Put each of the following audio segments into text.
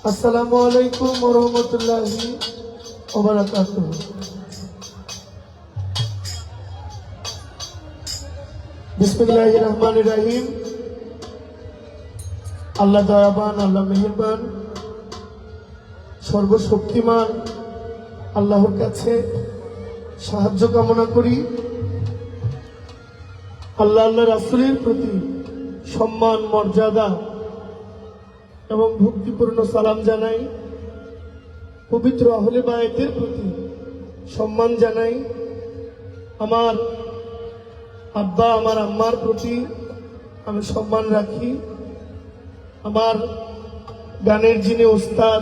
আসসালামু আলাইকুম ওয়া রাহমাতুল্লাহি ওয়া বারাকাতুহু। বিসমিল্লাহির রহমানির রহিম। আল্লাহ দয়াবান, আল্লাহ মেহেরবান, সর্বশক্তিমান আল্লাহর কাছে সাহায্য কামনা করি। আল্লাহ রাসূলের প্রতি সম্মান, মর্যাদা এবং ভক্তিপূর্ণ সালাম জানাই। পবিত্র আহলে বায়তের প্রতি সম্মান জানাই। আমার আব্বা, আমার আম্মার প্রতি আমি সম্মান রাখি। আমার গানের যিনি ওস্তাদ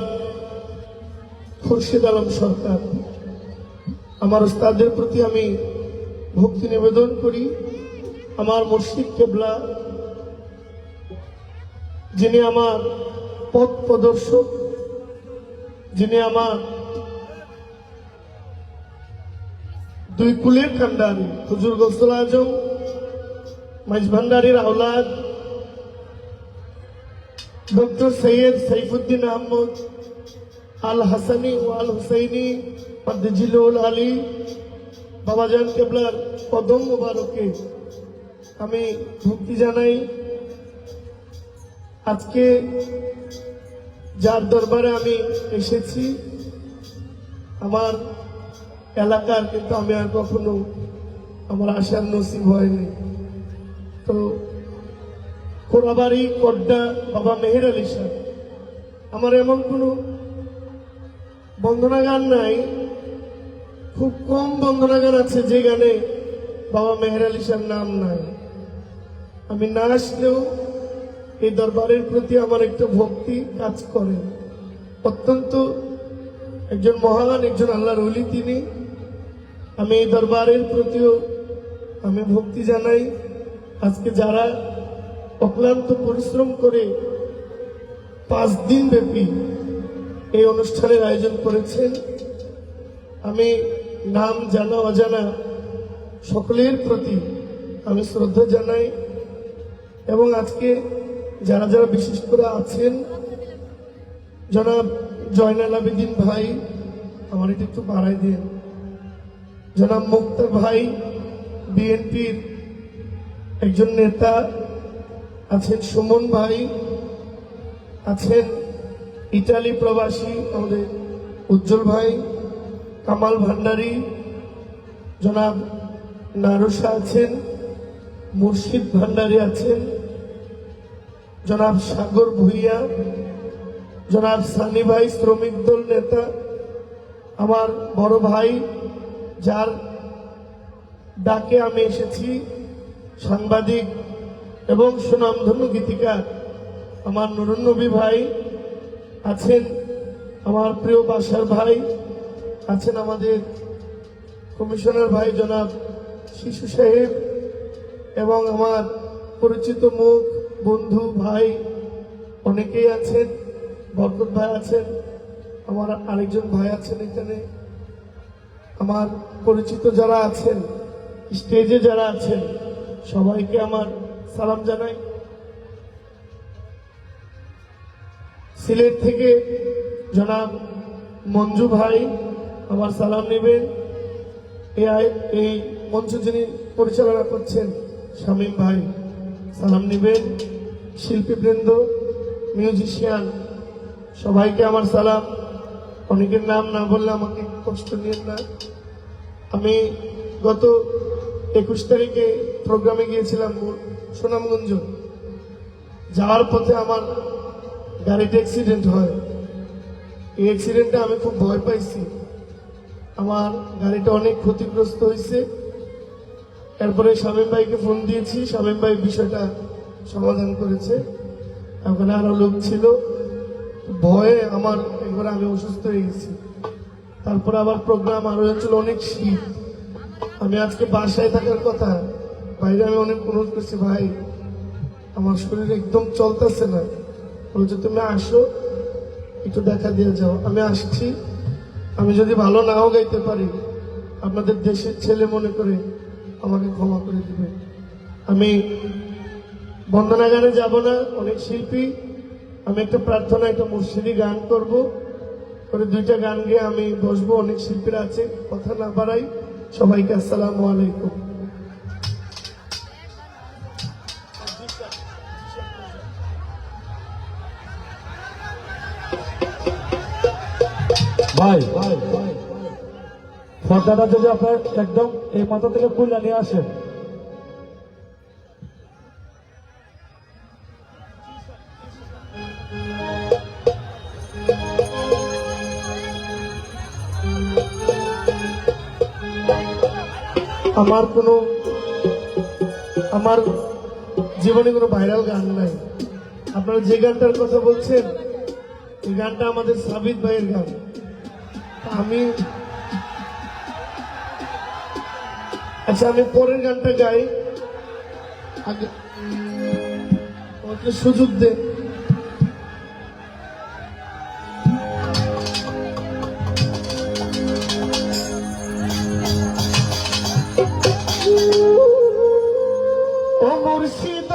খুরশিদ আলম সরকার, আমার ওস্তাদের প্রতি আমি ভক্তি নিবেদন করি। আমার মুর্শিদ কেবলা, যিনি আমার পথ প্রদর্শক, যিনি আমার দুই কুলের কান্ডারি, হুজুর গৌসুল আজম মাইজ ভান্ডারীর আওলাদ ডক্টর সৈয়দ সাইফুদ্দিন আহমদ আল হাসানি ও আল হুসাইনি মাদ্দাজিলুল আলী বাবাজান কেবলার কদম মোবারকে আমি ভক্তি জানাই। আজকে যার দরবারে আমি এসেছি আমার এলাকার, কিন্তু আমি আর কখনো আমার আশার নসিব হয়নি। তো কোরাবাড়ি কড্ডা বাবা মেহের আলী শাহ, আমার এমন কোনো বন্দনা গান নাই, খুব কম বন্দনা গান আছে যে গানে বাবা মেহের আলী শাহর নাম নাই। আমি না আসলেও এই দরবারের প্রতি আমার একটা ভক্তি কাজ করে। অত্যন্ত একজন মহান, একজন আল্লাহর ওলি তিনি। আমি এই দরবারের প্রতিও আমি ভক্তি জানাই। আজকে যারা অক্লান্ত পরিশ্রম করে 5 দিন ব্যাপী এই অনুষ্ঠানের আয়োজন করেছেন, আমি নাম জানা অজানা সকলের প্রতি আমি শ্রদ্ধা জানাই। এবং আজকে যারা যারা বিশেষ করে আছেন, জনাব জয়নাল আবেদিন ভাই, আমার এটা একটু বাড়াই দিন। জনাব মুক্তার ভাই, বিএনপির একজন নেতা আছেন। সুমন ভাই আছেন, ইটালি প্রবাসী আমাদের উজ্জ্বল ভাই। কামাল ভান্ডারী, জনাব নারুসা আছেন, মুর্শিদ ভান্ডারী আছেন, জনাব সাগর ভুইয়া, জনাব সানি ভাই শ্রমিক দল নেতা, আমার বড় ভাই যার ডাকে আমি এসেছি, সাংবাদিক এবং সুনামধন্য গীতিকার আমার নুরুন নবী ভাই আছেন, আমার প্রিয় বাসার ভাই আছেন, আমাদের কমিশনার ভাই জনাব শিশু সাহেব, এবং আমার পরিচিত মুখ, বন্ধু, ভাই অনেকেই আছেন। বরকত ভাই আছেন, আমার আরেকজন ভাই আছেন এখানে। আমার পরিচিত যারা আছেন, স্টেজে যারা আছেন, সবাইকে আমার সালাম জানাই। সিলেট থেকে জনাব মঞ্জু ভাই আমার সালাম নেবেন। এই মঞ্চ যিনি পরিচালনা করছেন শামীম ভাই সালাম নেবেন। শিল্পীবৃন্দ, মিউজিশিয়ান সবাইকে আমার সালাম। অনেকের নাম না বললে আমাকে কষ্ট নিয়েন না। আমি গত 21 তারিখে প্রোগ্রামে গিয়েছিলাম সুনামগঞ্জ। যাওয়ার পথে আমার গাড়িতে অ্যাক্সিডেন্ট হয়। এই অ্যাক্সিডেন্টে আমি খুব ভয় পাইছি। আমার গাড়িটা অনেক ক্ষতিগ্রস্ত হয়েছে। এরপরে শামীম ভাইকে ফোন দিয়েছি, শামীম ভাই বিষয়টা সমাধান করেছে। ওখানে আরো লোক ছিল, ভয়ে আমার একবার আমি অসুস্থ হয়ে গেছি। তারপরে আবার প্রোগ্রাম আরো হয়েছিল, অনেক শীত। আমি আজকে বাসায় থাকার কথা, বাইরে আমি অনেক অনুরোধ করছি, ভাই আমার শরীর একদম চলতেছে না, বলছে তুমি আসো একটু দেখা দিয়ে যাও। আমি আসছি। আমি যদি ভালো নাও গাইতে পারি, আপনাদের দেশের ছেলে মনে করে আমাকে ক্ষমা করে দিবে। আমি বন্দনা গানে যাব না, অনেক শিল্পী আমি একটা প্রার্থনা, একটা মুর্শিদি গান করব, করে দুইটা গান গেয়ে আমি বসবো। অনেক শিল্পীরা আছে, কথা না বাড়াই। সবাইকে আসসালামু আলাইকুম। ভাই পর্দাটা যদি আপনার একদম এই মাথা থেকে খুলে নিয়ে আসেন। আমার জীবনে কোনো ভাইরাল গান নাই। আপনারা যে গানটার কথা বলছেন, এই গানটা আমাদের সাবিত ভাইয়ের গান। আমি পরের গানটা গাই, আগে আমাকে সুযোগ দেন। ও মুর্শিদ,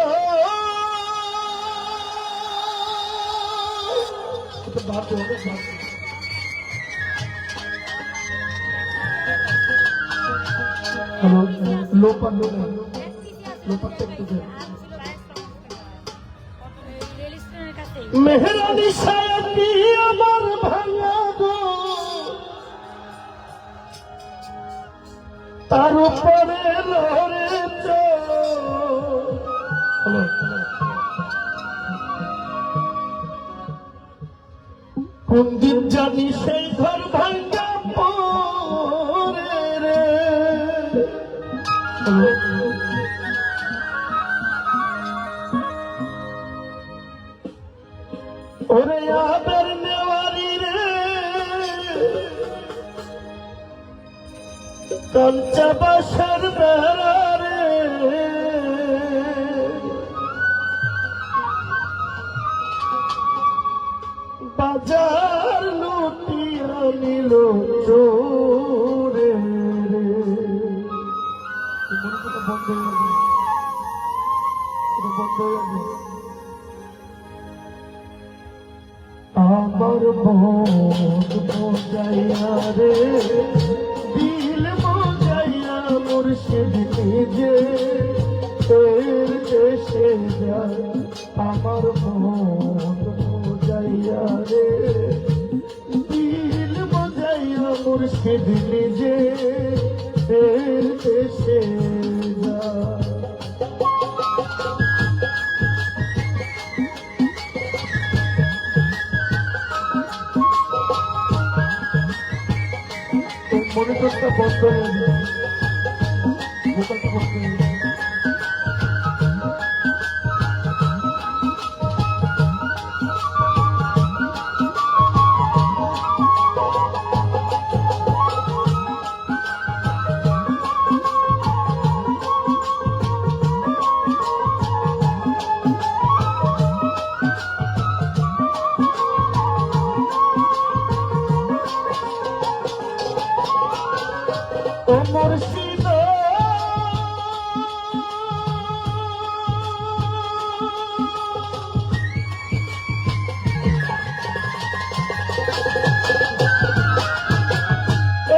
মেহরানি সায়াতি আমার ভাঙা গো, তার উপরে লহরে কোন দিন জানি সেই ঘর ভাঙ্গা পরে রে। ওরে আবের নেওয়ারি রে, কাঞ্চা বাসার বেড়া রে, বাজার লুটিয়া নিল চোরে রে। বন্ধ হয়ে আমার মন মজাইয়া রে, দিল মজাইয়া মুর্শিদ নিজে এর দেশে যায়। আমার মন মজাইয়া রে, দিল মজাইয়া মুর্শিদ নিজে এর দেশে যায়। মনিটরটা বন্ধ হয়ে যায়, বোকালটা বন্ধ হয়ে যায়। ও মুর্শিদ,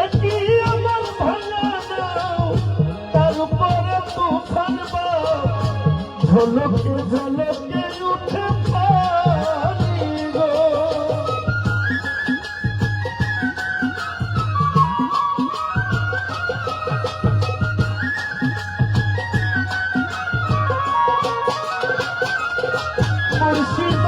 এটি আমার ভাঙা নাও, তার উপরে তুফান বাও, ঝলকে ঝলকে উঠে পানি গো। মুর্শিদ,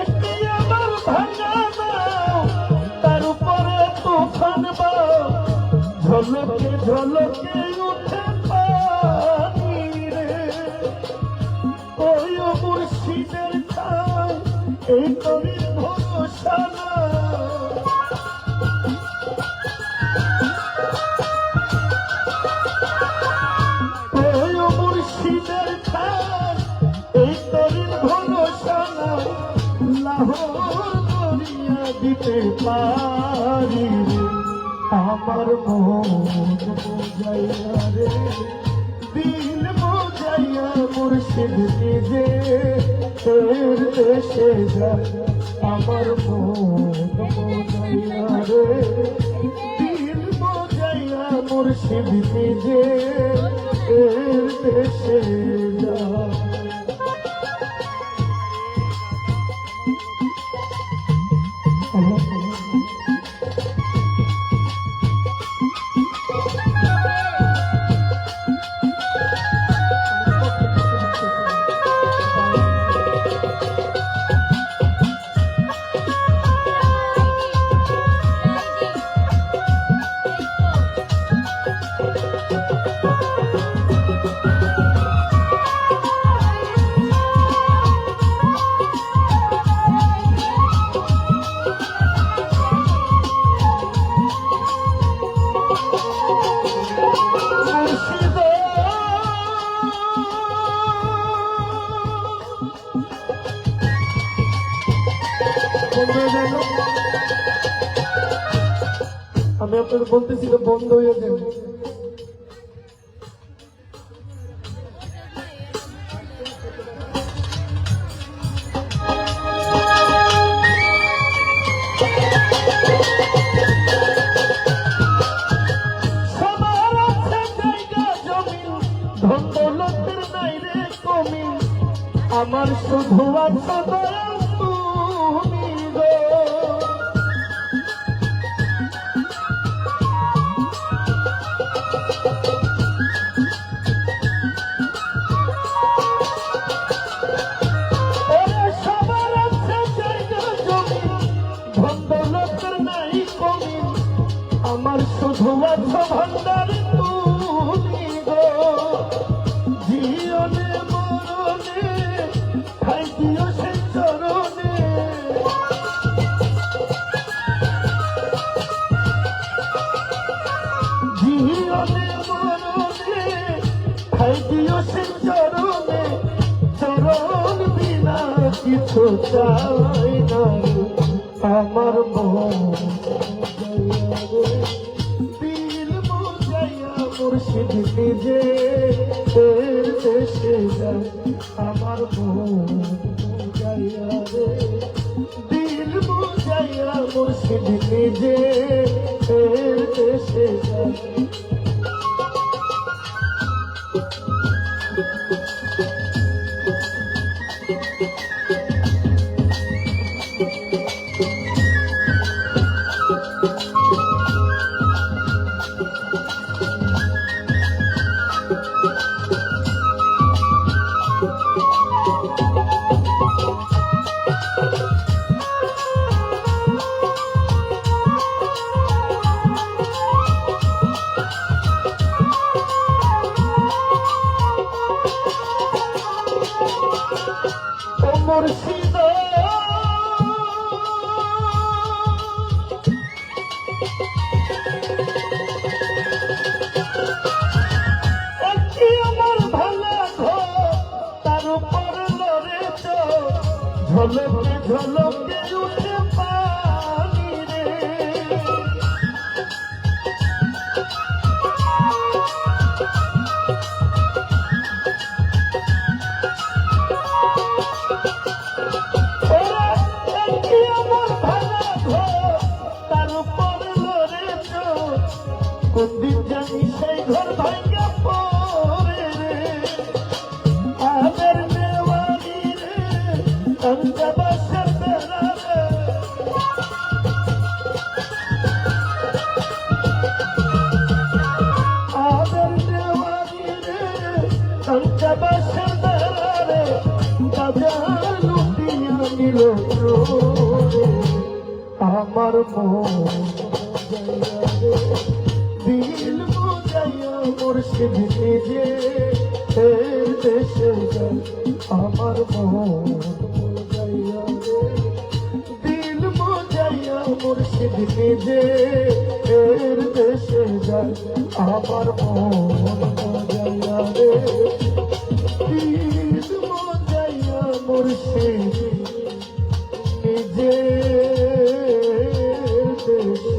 একটি আমার ভাঙা নাও, তার উপরে তুফান বাও, ঝলকে ঝলকে উঠে পানি রে। ওই মুর্শিদের ঠাই এই তরির ভরসা না, ওই মুর্শিদের ঠাই এই তরির ভরসা না। লাহোর করিয়া দিতে পারি রে, আমার মন মোজাইয়া রে দিল মোজাইয়া মুর্শিদ নিজে তোর দেশে যায় আমার মন মোজাইয়া রে দিল মোজাইয়া মুর্শিদ নিজে তোর দেশে যায় আমি আপনাকে বলতেছি তো বন্ধ হয়ে যাবে আমার শুধু আছে দয়াল তুমি গো ওরে সবার আছে জায়গা জমি ধন দৌলতের নাই কমি আমার শুধু আছে ভান্ডার তুমি গো জীবনে মরণে ঠাই দিও সে চরণে জীবনে মরণে ঠাই দিও সে চরণে চরণ বিনা কিছু চাই না আমার মন দিল মোজাইয়া মুর্শিদ নিজে দেশে যায় আমার মন মোজাইয়া রে দিল মোজাইয়া মুর্শিদ নিজে দেশে যায় মুর্শিদ আমার ভালা ঘর তার উপর লড়ে তো ঝলকে ঝলকে উঠে পানি রে কোনদিন জানি সেই ঘর ভাঙ্গা পড়ে রে আদের নেওয়ারি রে অঞ্চবাসের বেলা রে আদের নেওয়ারি রে অঞ্চবাসের বেলা রে বাজা লুটিয়া নিল আমার মন দিল মোজাইয়া মুর্শিদ নিজে দেশে যায় আমার মন মোজাইয়া দিল মোজাইয়া মুর্শিদ নিজে দেশে যায় আমার মন মোজাইয়া রে দিল মোজাইয়া মুর্শিদ নিজে দেশে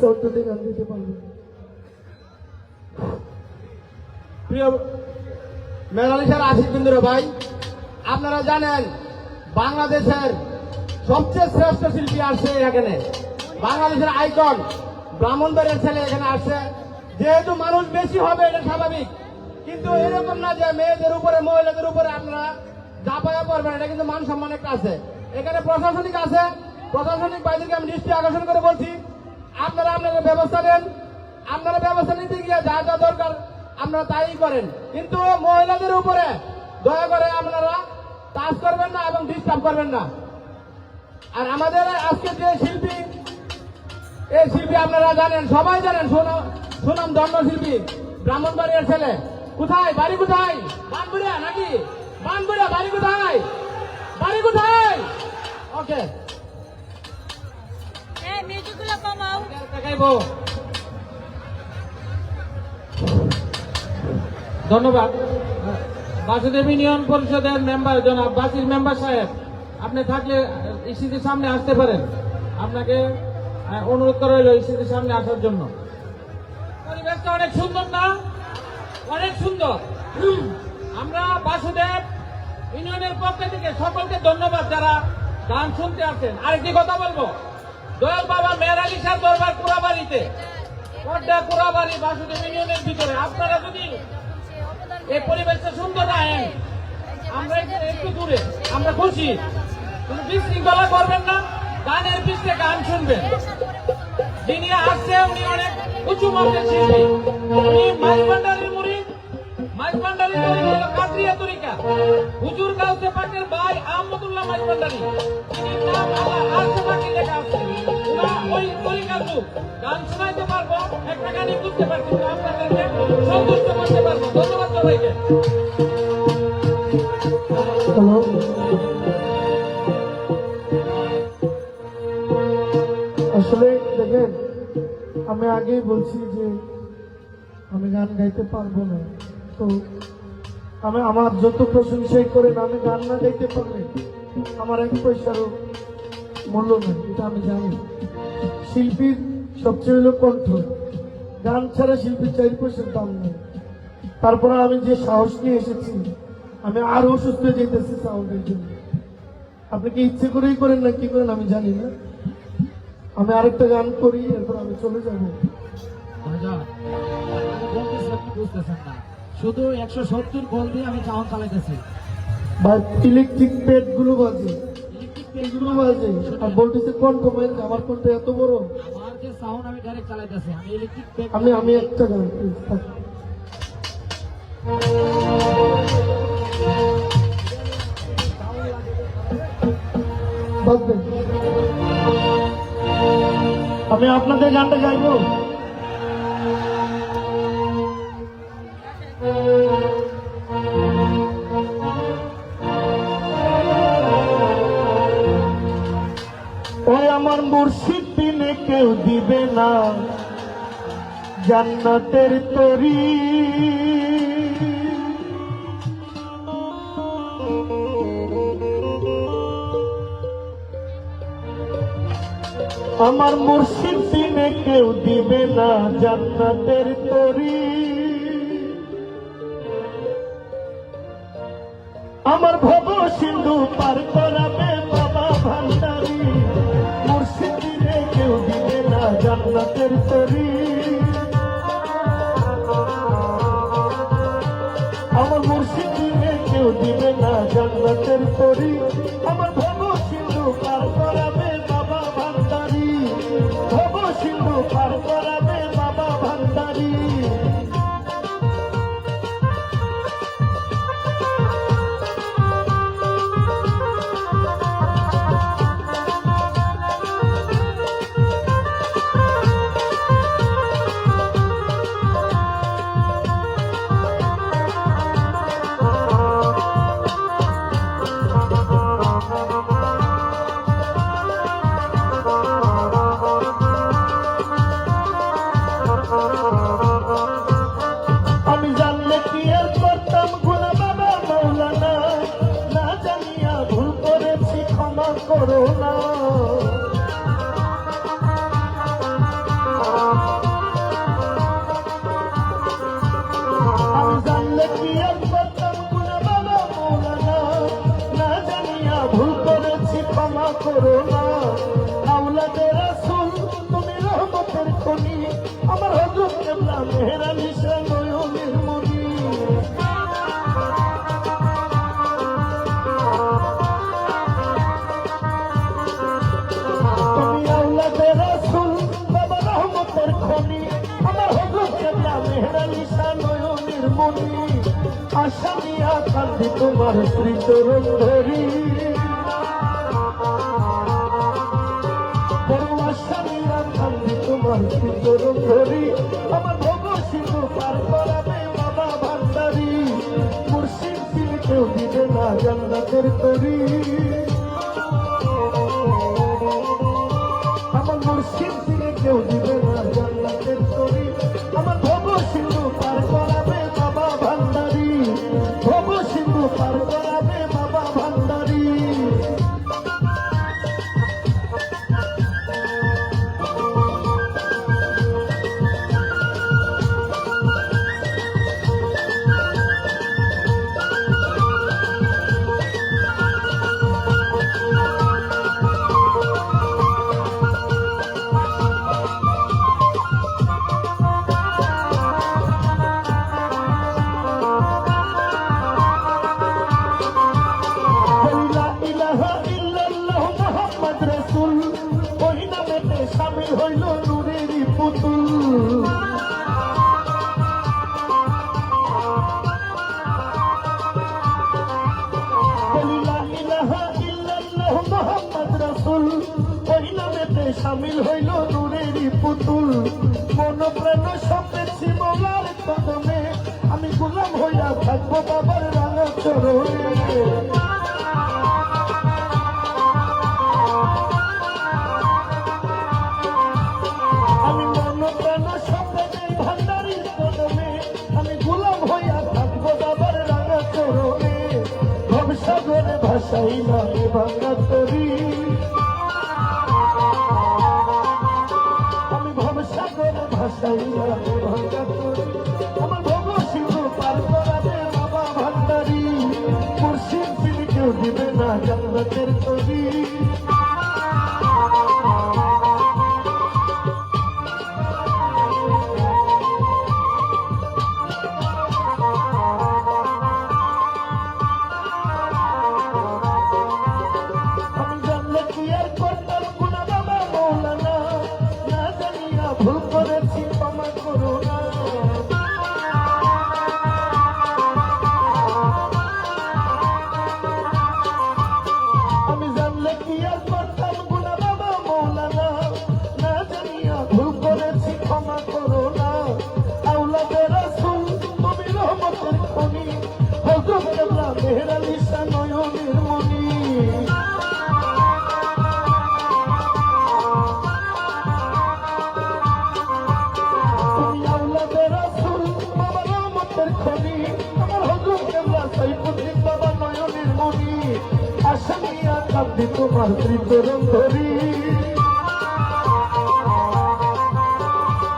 সাউন্ডটাতে গান দিতে পারবেন। প্রিয় মেঘালয়ের আশিক বিন্দুরা ভাই, আপনারা জানেন বাংলাদেশের সবচেয়ে শ্রেষ্ঠ শিল্পী আসছে এখানে, বাংলাদেশের আইকন ব্রাহ্মণবাড়িয়ার ছেলে এখানে আসছে। যেহেতু মানুষ বেশি হবে এটা স্বাভাবিক, কিন্তু এরকম না যে মেয়েদের উপরে মহিলাদের উপরে আপনারা ঝাঁপায়া পড়বেন, এটা কিন্তু মান সম্মান একটা আছে। এখানে প্রশাসনিক আছে, প্রশাসনিক বাইদেরকে আমি দৃষ্টি আকর্ষণ করে বলছি, আপনারা আপনাদের ব্যবস্থা নেন। আপনারা ব্যবস্থা নিতে গিয়ে যা যা দরকার আপনারা তাই করেন, কিন্তু মহিলাদের উপরে দয়া করে আপনারা টাচ করবেন না এবং ডিস্টার্ব করবেন না। আর আমাদের আজকে যে শিল্পী, এই শিল্পী আপনারা জানেন, সবাই জানেন, সুনাম দণ্ড শিল্পী ব্রাহ্মণবাড়িয়ার ছেলে। কোথায় বাড়ি, কোথায়? বানপুরিয়া নাকি? বানপুরিয়া বাড়ি কোথায়? বাড়ি কোথায়? ওকে, মিউজিকগুলো কমাও। দেখাইবো। ধন্যবাদ। বাসুদেব ইউনিয়ন পরিষদের মেম্বার জনাব বাসির মেম্বার সাহেব, আপনি থাকলে ইসিজির সামনে আসতে পারেন। আপনাকে অনুরোধ করা হলো ইসিজির সামনে আসার জন্য। পরিবেশটা অনেক সুন্দর না? অনেক সুন্দর। আমরা বাসুদেব ইউনিয়নের পক্ষ থেকে সকলকে ধন্যবাদ যারা গান শুনতে আসেন। আরেকটি কথা বলবো, দয়াল বাবা মেয়ের আলী শাহ দরবার কুড়াবাড়িতে, কুড়াবাড়ি বাসুদেব ইউনিয়নের ভিতরে, আপনারা যদি এই পরিবেশটা সুন্দর রাখেন, আমরা একটু দূরে, আমরা খুশি, কিন্তু বিশৃঙ্খলা করবেন না, গানের পিছনে গান শুনবেন। যিনি আসছে উনি অনেক উঁচু মঞ্চের শিল্পী, উনি মাইজভান্ডারির মুরিদ, মাইজভান্ডারির তরিকা হলো কাদরিয়া তরিকা, হুজুর গাউসে পাকের ভাই আহমদুল্লাহ মাইজভান্ডারি, তিনি নাম আল্লাহ আরশে পাকে লেখা আছে। ওরা ওই তরিকার লোক, গান শোনাইতে পারবো, একটা গানই বুঝতে পারছি, কিন্তু আপনাদেরকে সন্তুষ্ট করতে পারবো। ধন্যবাদ সবাইকে। হ্যালো, আসলে দেখেন, আমি আগেই বলছি যে আমি গান গাইতে পারবো না, তো আমি আমার যত প্রশংসাই করেন, আমি গান না গাইতে পারলে আমার এক পয়সারও মূল্য নেই, এটা আমি জানি। শিল্পীর সবচেয়ে হলো কণ্ঠ, গান ছাড়া শিল্পীর 4 পয়সার দাম নেই। তারপরে আমি যে সাহস নিয়ে এসেছি, আমি আরো সুস্থ যেতেছি সাউন্ডের জন্য। আপনি কি ইচ্ছে করেই করেন না কি করেন আমি জানি না। আমি আরেকটা গান করি, এরপর আমি চলে যাব। বুঝতেছেন না, শুধু 170 কল দিয়ে আমি চাউন চালাইতেছি। বা ইলেকট্রিক প্যাড গুলো বাজে, এগুলো বাজে, আর বলতেছে কণ্ঠ মেন, আমার কণ্ঠ এত বড়। আমার যে সাউন্ড আমি ডাইরেক্ট চালাইতেছি, আমি ইলেকট্রিক আমি একটা গান please, থাক। বাদ দেন। আমি আপনাদের গানটা গাইবো। ওই আমার মুর্শিদ দিনে কেউ দিবে না জান্নাতের তরি, আমার মুর্শিদ দিনে কেউ দিবে না জান্নাতের তরি। আমার ভব সিন্ধু পার করাবে বাবা ভান্ডারি, মুর্শিদ দিনে কেউ দিবে না জান্নাতের তরি। আমার মুর্শিদ দিনে কেউ দিবে না জান্নাতের তরি। আমার ভব সিন্ধু পার করাবে বাবা ভান্ডারি, ভব সিন্ধু পার করাবে বাবা ভান্ডারি। আমি জানলে কি আর করতাম গুনা বাবা মৌলানা, না জানিয়া ভুল করেছি ক্ষমা করো না। মনি আশা নিয়া কান্দি তোমার শ্রীচরণ ধরি বড় আশা নিয়া কান্দি তোমার শ্রীচরণ ধরি আমার ভোগ সিন্ধু পার করাবে বাবা ভান্ডারি মুর্শিদ দিল কেউ দিবে না জান্নাতের তরি আমার মুর্শিদ দিলে কেউ দিবে না জান্নাতের তরি আমার ভব সিন্ধু পার করাবে বাবা ভান্ডারি ভব সিন্ধু পার করাবে বাবা ভান্ডারি শামিল হইল নূরেরই পুতুল মোহাম্মদ রসুল ওই নামেতে শামিল হইল নূরেরই পুতুল মন প্রাণ সপেছি মৌলার কদমে আমি গোলাম হইয়া থাকবো বাবার রাঙা চরণে আমি মন প্রাণ সপেছি ভান্ডারির কদমে আমি গোলাম হইয়া থাকবো বাবার রাঙা চরণে ভবসাগরে ভাসাইলাম ভাঙা তরি আমি ভবসাগরে ভাসাইলাম ভাঙা তরি আমার ভব সিন্ধু পার করাবে বাবা ভান্ডারি মুর্শিদ দিল কেউ দিবে না জান্নাতের তরি ভুল করেছি ক্ষমা করো না আমি জানলে কি আর করতাম গুনা বাবা মৌলানা না জানিয়া ভুল করেছি ক্ষমা করো না আওলাদে রাসূল তুমি রহমতের খনি হযরত কেবলা মেহের আলী শাহ নয়নের মনি কান্দি তোমার শ্রীচরণ ধরি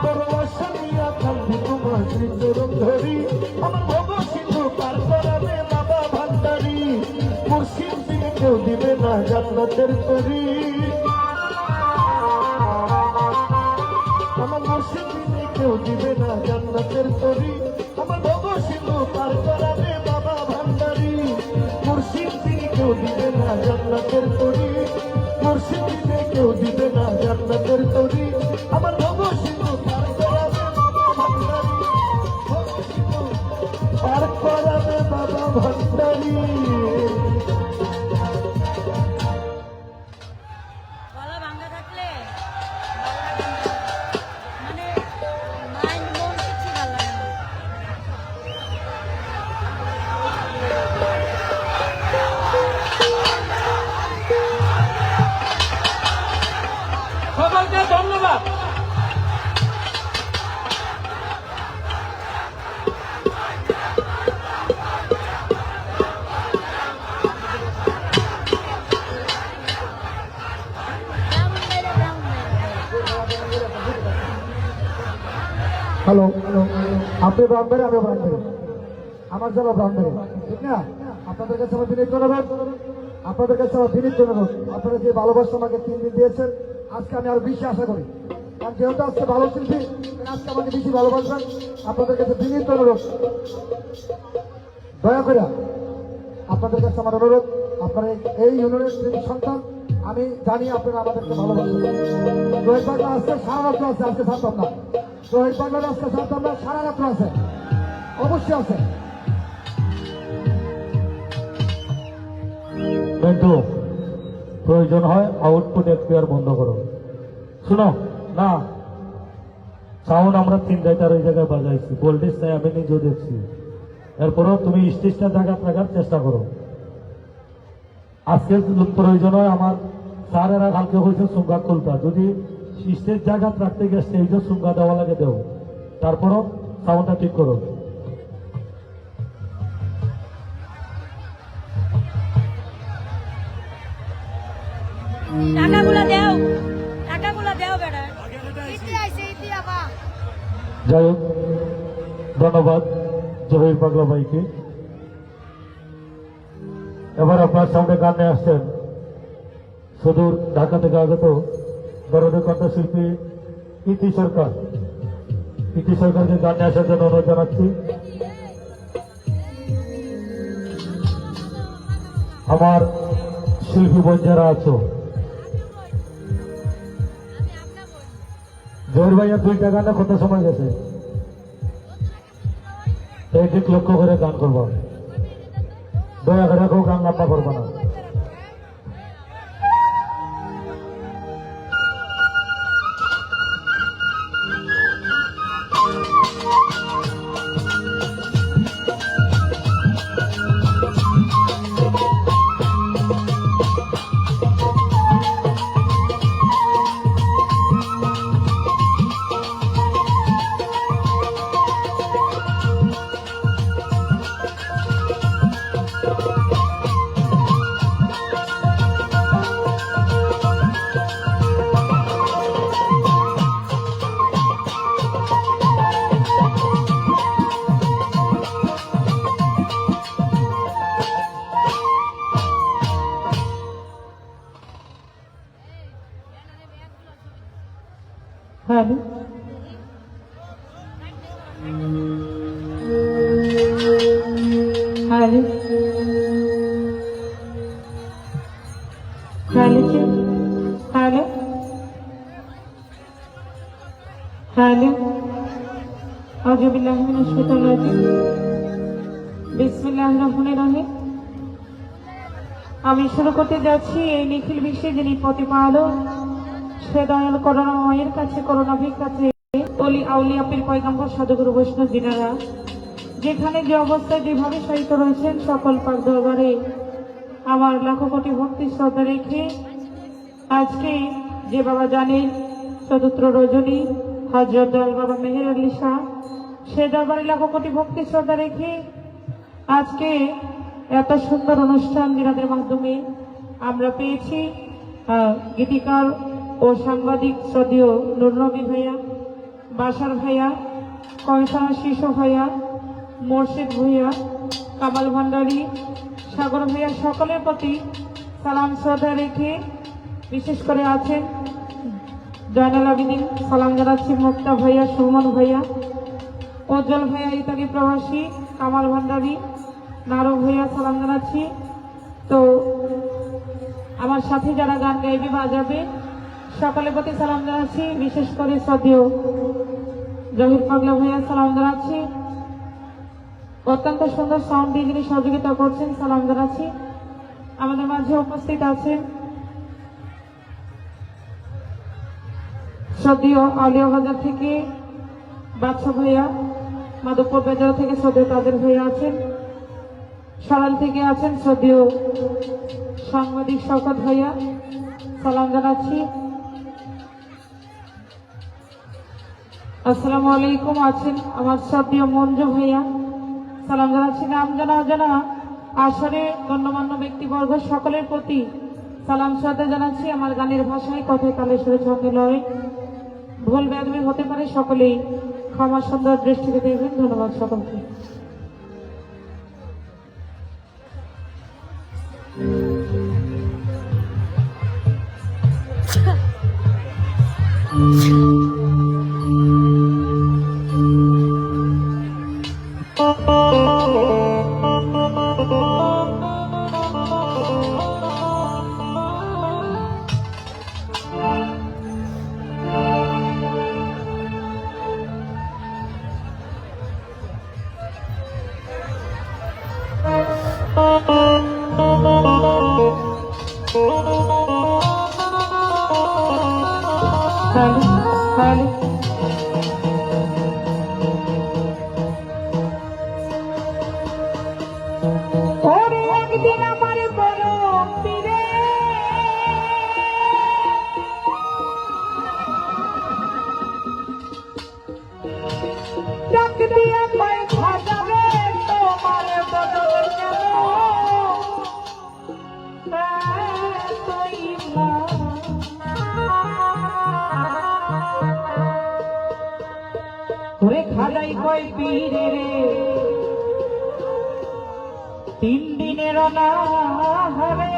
বড় আশা নিয়া কান্দি তোমার শ্রীচরণ ধরি আমার ভব সিন্ধু পার করাবে বাবা ভান্ডারি মুর্শিদ দিল কেউ দিবে না জান্নাতের তরি আমার মুর্শিদ দিল কেউ দিবে না জান্নাতের তরি আমার ভব সিন্ধু পার করাবে বাবা ভান্ডারি মুর্শিদ দিল কেউ দিবে না জান্নাতের তরি মুর্শিদ দিলে কেউ দিবে না জান্নাতের তরি আমার ভব সিন্ধু পার করাবে বাবা ভান্ডারি ভব সিন্ধু পার করাবে বাবা ভান্ডারি গলা ভাঙা থাকলে মানে মাইন্ড মন কিছু ভালো লাগে না। সকলকে ধন্যবাদ। হ্যালো আপনি ব্রাহ্মণী আমি ব্রাহ্মণী আমার জেলা ব্রাহ্মণী ঠিক না আপনাদের কাছে আমার বিনীত অনুরোধ আপনাদের কাছে আমার বিনীত অনুরোধ আপনারা যে ভালোবাসা আমাকে 3 দিন দিয়েছেন আজকে আমি আরো বেশি আশা করি কারণ যেহেতু আজকে ভালো শিল্পী আজকে আমাকে বেশি ভালোবাসবেন আপনাদের কাছে বিনীত অনুরোধ দয়া করে আপনাদের কাছে আমার অনুরোধ আপনারা এই ইউনিয়নের সন্তান আমি জানি আপনারা আমাদেরকে ভালোবাসেন রোহিত পাগলা আজকে সারা রাত্র আছে আজকে ছাড়তাম না রোহিত পাগলা আজকে ছাড়তাম না সারা রাত্র আছে অবশ্যই বসে আছে। কিন্তু প্রয়োজন হয় আউটপুট এখতিয়ার বন্ধ করো। শুনো না, সাউন্ড আমরা 3 জায়গায় ওই জায়গায় বাজাইছি, ভোল্টেজ নাই আমি নিজেও দেখছি। এরপরও তুমি স্টেজটা জায়গা রাখার চেষ্টা করো। আজকে প্রয়োজন হয় আমার স্যারেরা কালকে হয়েছে সুঙ্গা খুলতা, যদি স্টেজ জায়গা রাখতে গিয়ে স্টেজও সুঙ্গা দেওয়া লাগে দেও, তারপরও সাউন্ডটা ঠিক করো। টাকাগুলো দেও, টাকাগুলো দেও বেড়া। ইতি আইছে ইতি আবা। যাই হোক, ধন্যবাদ জহির পাগলা ভাইকে। এবার আপনার সামনে গানে আসছেন সুদূর ঢাকা থেকে আগত দরদে কণ্ঠশিল্পী ইতি সরকার। ইতি সরকারকে গানে আসার জন্য অনুরোধ জানাচ্ছি। আমার শিল্পী বোন যারা আছো, জহির ভাইয়া 2টা গানে কত সময় গেছে, এই দিক লক্ষ্য করে গান করবো। দয়া করে কেউ গান লম্বা করবো না। Hello, hello, hello, hello, hello. আউযু বিল্লাহি মিনাশ শাইতানির রাজিম। বিসমিল্লাহির রহমানির রহিম। আমি শুরু করতে যাচ্ছি এই নিখিল বিশ্বে যিনি প্রতিপালক, সে দয়াল করুণাময়ের কাছে করুণা ভিক্ষাছে অলি আউলিয়া পীর পয়গম্বর সাধুগুরু বৈষ্ণব জিনারা যেখানে যে অবস্থায় যেভাবে সাহিত্য রয়েছেন সকল পাক দরবারে আমার লাখো কোটি ভক্তি শ্রদ্ধা রেখে আজকে যে বাবা জানেন চতুর্থ রজনী হযরত দয়াল বাবা মেহের আলী শাহ, সে দরবারে লাখো কোটি ভক্তি শ্রদ্ধা রেখে আজকে এত সুন্দর অনুষ্ঠান দিনাদের মাধ্যমে আমরা পেয়েছি। গীতিকার ও সাংবাদিক শ্রদ্ধেয় নুর নবী ভাইয়া, বাসার ভাইয়া, কয়সা শিশু ভাইয়া, মোর্শেদ ভাইয়া, কামাল ভান্ডারী, সাগর ভাইয়া, সকলের প্রতি সালাম শ্রদ্ধা রেখে বিশেষ করে আছেন জয়নাল আবিদিন, সালাম জানাচ্ছি মুক্তা ভাইয়া, সুমন ভাইয়া, উজ্জ্বল ভাইয়া, ইত্যাদি প্রবাসী, কামাল ভান্ডারী, নারু ভাইয়া, সালাম জানাচ্ছি। তো আমার সাথে যারা গান গাইবে বাজাবে সকলের প্রতি সালাম জানাচ্ছি। বিশেষ করে শ্রদ্ধেয় জহির পাগলা ভাইয়া সালাম জানাচ্ছি। অত্যন্ত সুন্দর সাউন্ড দিয়ে যিনি সহযোগিতা করছেন সালাম জানাচ্ছি। আমাদের মাঝে উপস্থিত আছেন শ্রদ্ধেয় আলিয়া বাজার থেকে বাদশা ভাইয়া, মাধবপুর বাজার থেকে শ্রদ্ধেয় তাদের ভাইয়া আছেন, সরাল থেকে আছেন শ্রদ্ধেয় সাংবাদিক শওকত ভাইয়া, সালাম জানাচ্ছি। আসসালামু আলাইকুম আছেন আমার শ্রদ্ধেয় মঞ্জু ভাইয়া, সালাম জানাচ্ছি। নাম জানা অজানা আসরে গণ্যমান্য ব্যক্তিবর্গ সকলের প্রতি সালাম শ্রদ্ধা জানাচ্ছি। আমার গানের ভাষায় কথায় কালে সুরে ছন্দে লয়, ভুল বেয়াদবি হতে পারে, সকলেই ক্ষমা সুন্দর দৃষ্টিতে দেখবেন। ধন্যবাদ সকলকে। সকাল ওরে একদিন আমার বড় পীরে ডাক দিয়ে কয় খাজাবে তোমার বদল কেন এতই ওরে খাজাই কয় পীরে রে 3 দিনের অনাহারে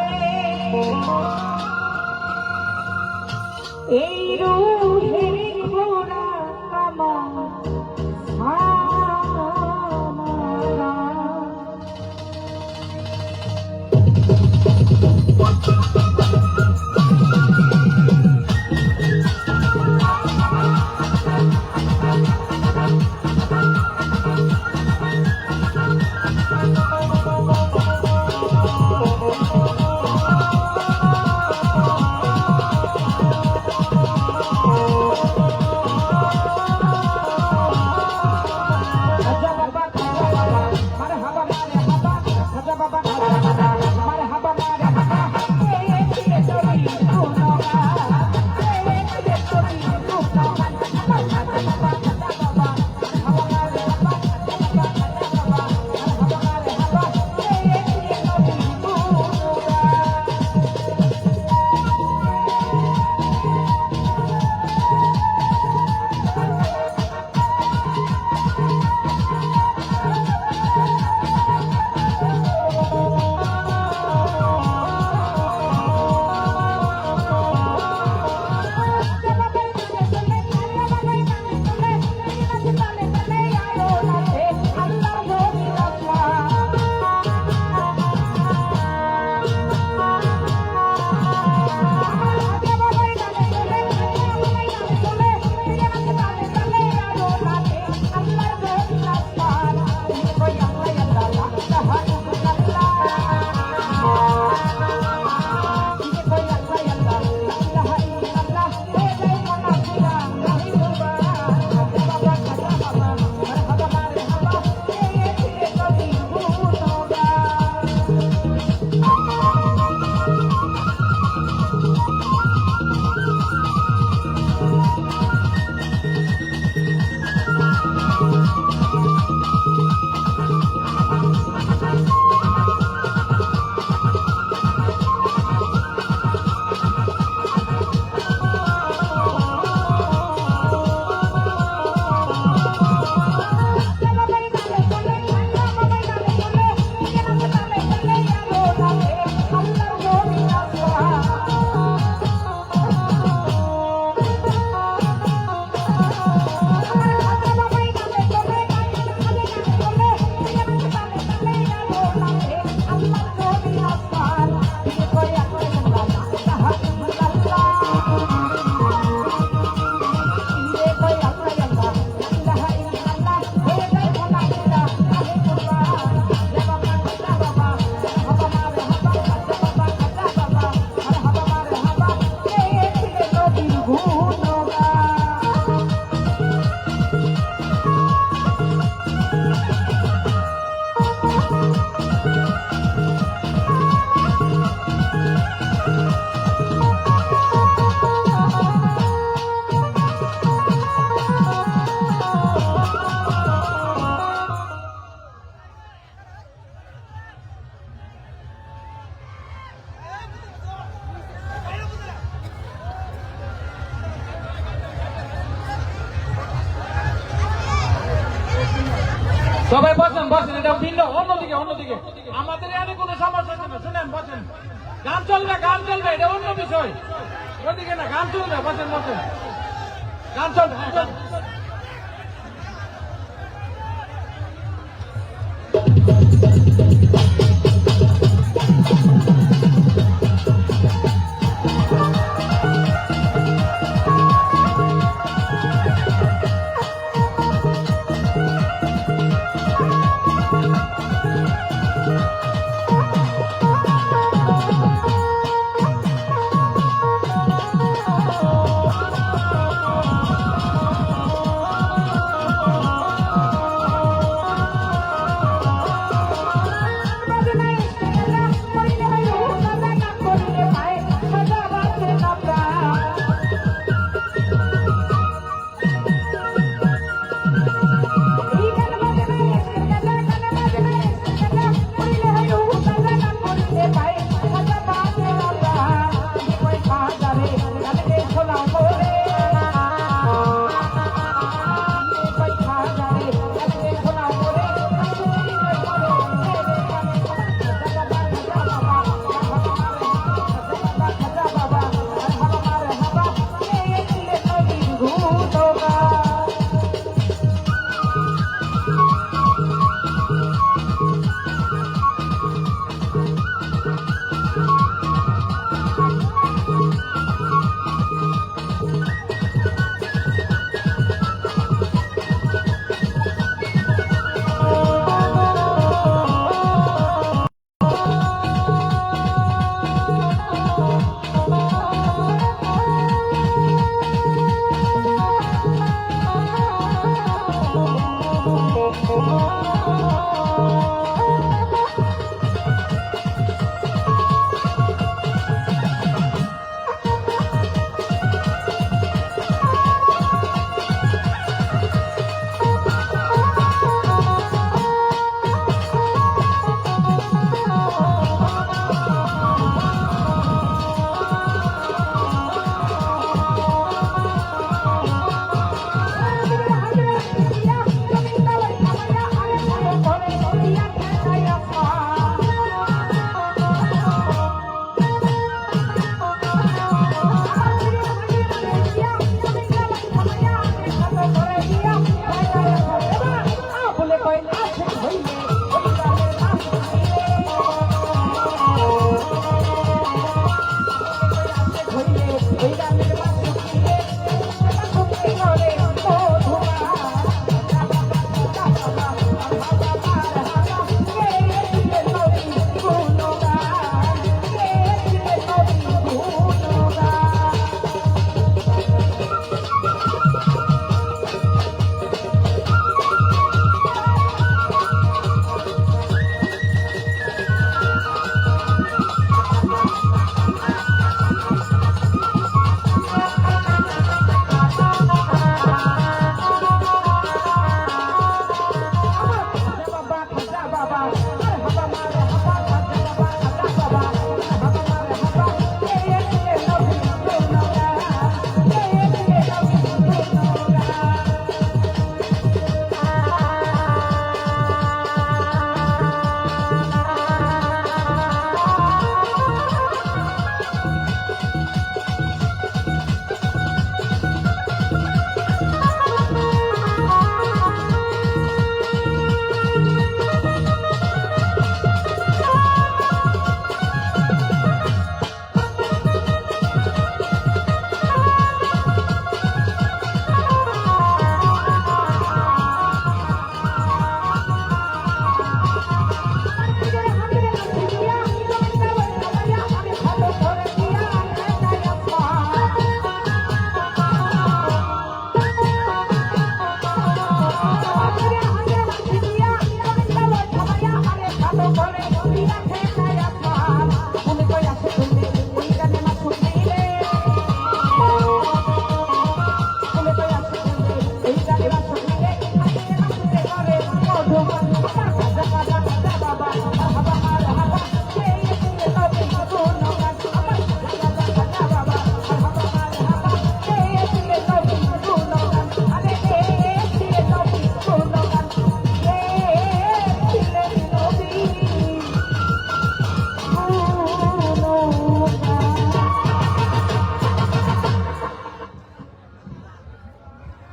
এই রুহের খোরা কামা সামারা সবাই বসেন বসেন, এটা ভিন্ন, অন্যদিকে অন্যদিকে। আমাদের এখানে কোনো সমস্যা নেই, শুনেন বসেন। গান চলবে গান চলবে, এটা অন্য বিষয়। ওদিকে না, গান চলবে, বসেন বসেন, গান চলবে। হ্যাঁ, চলবে।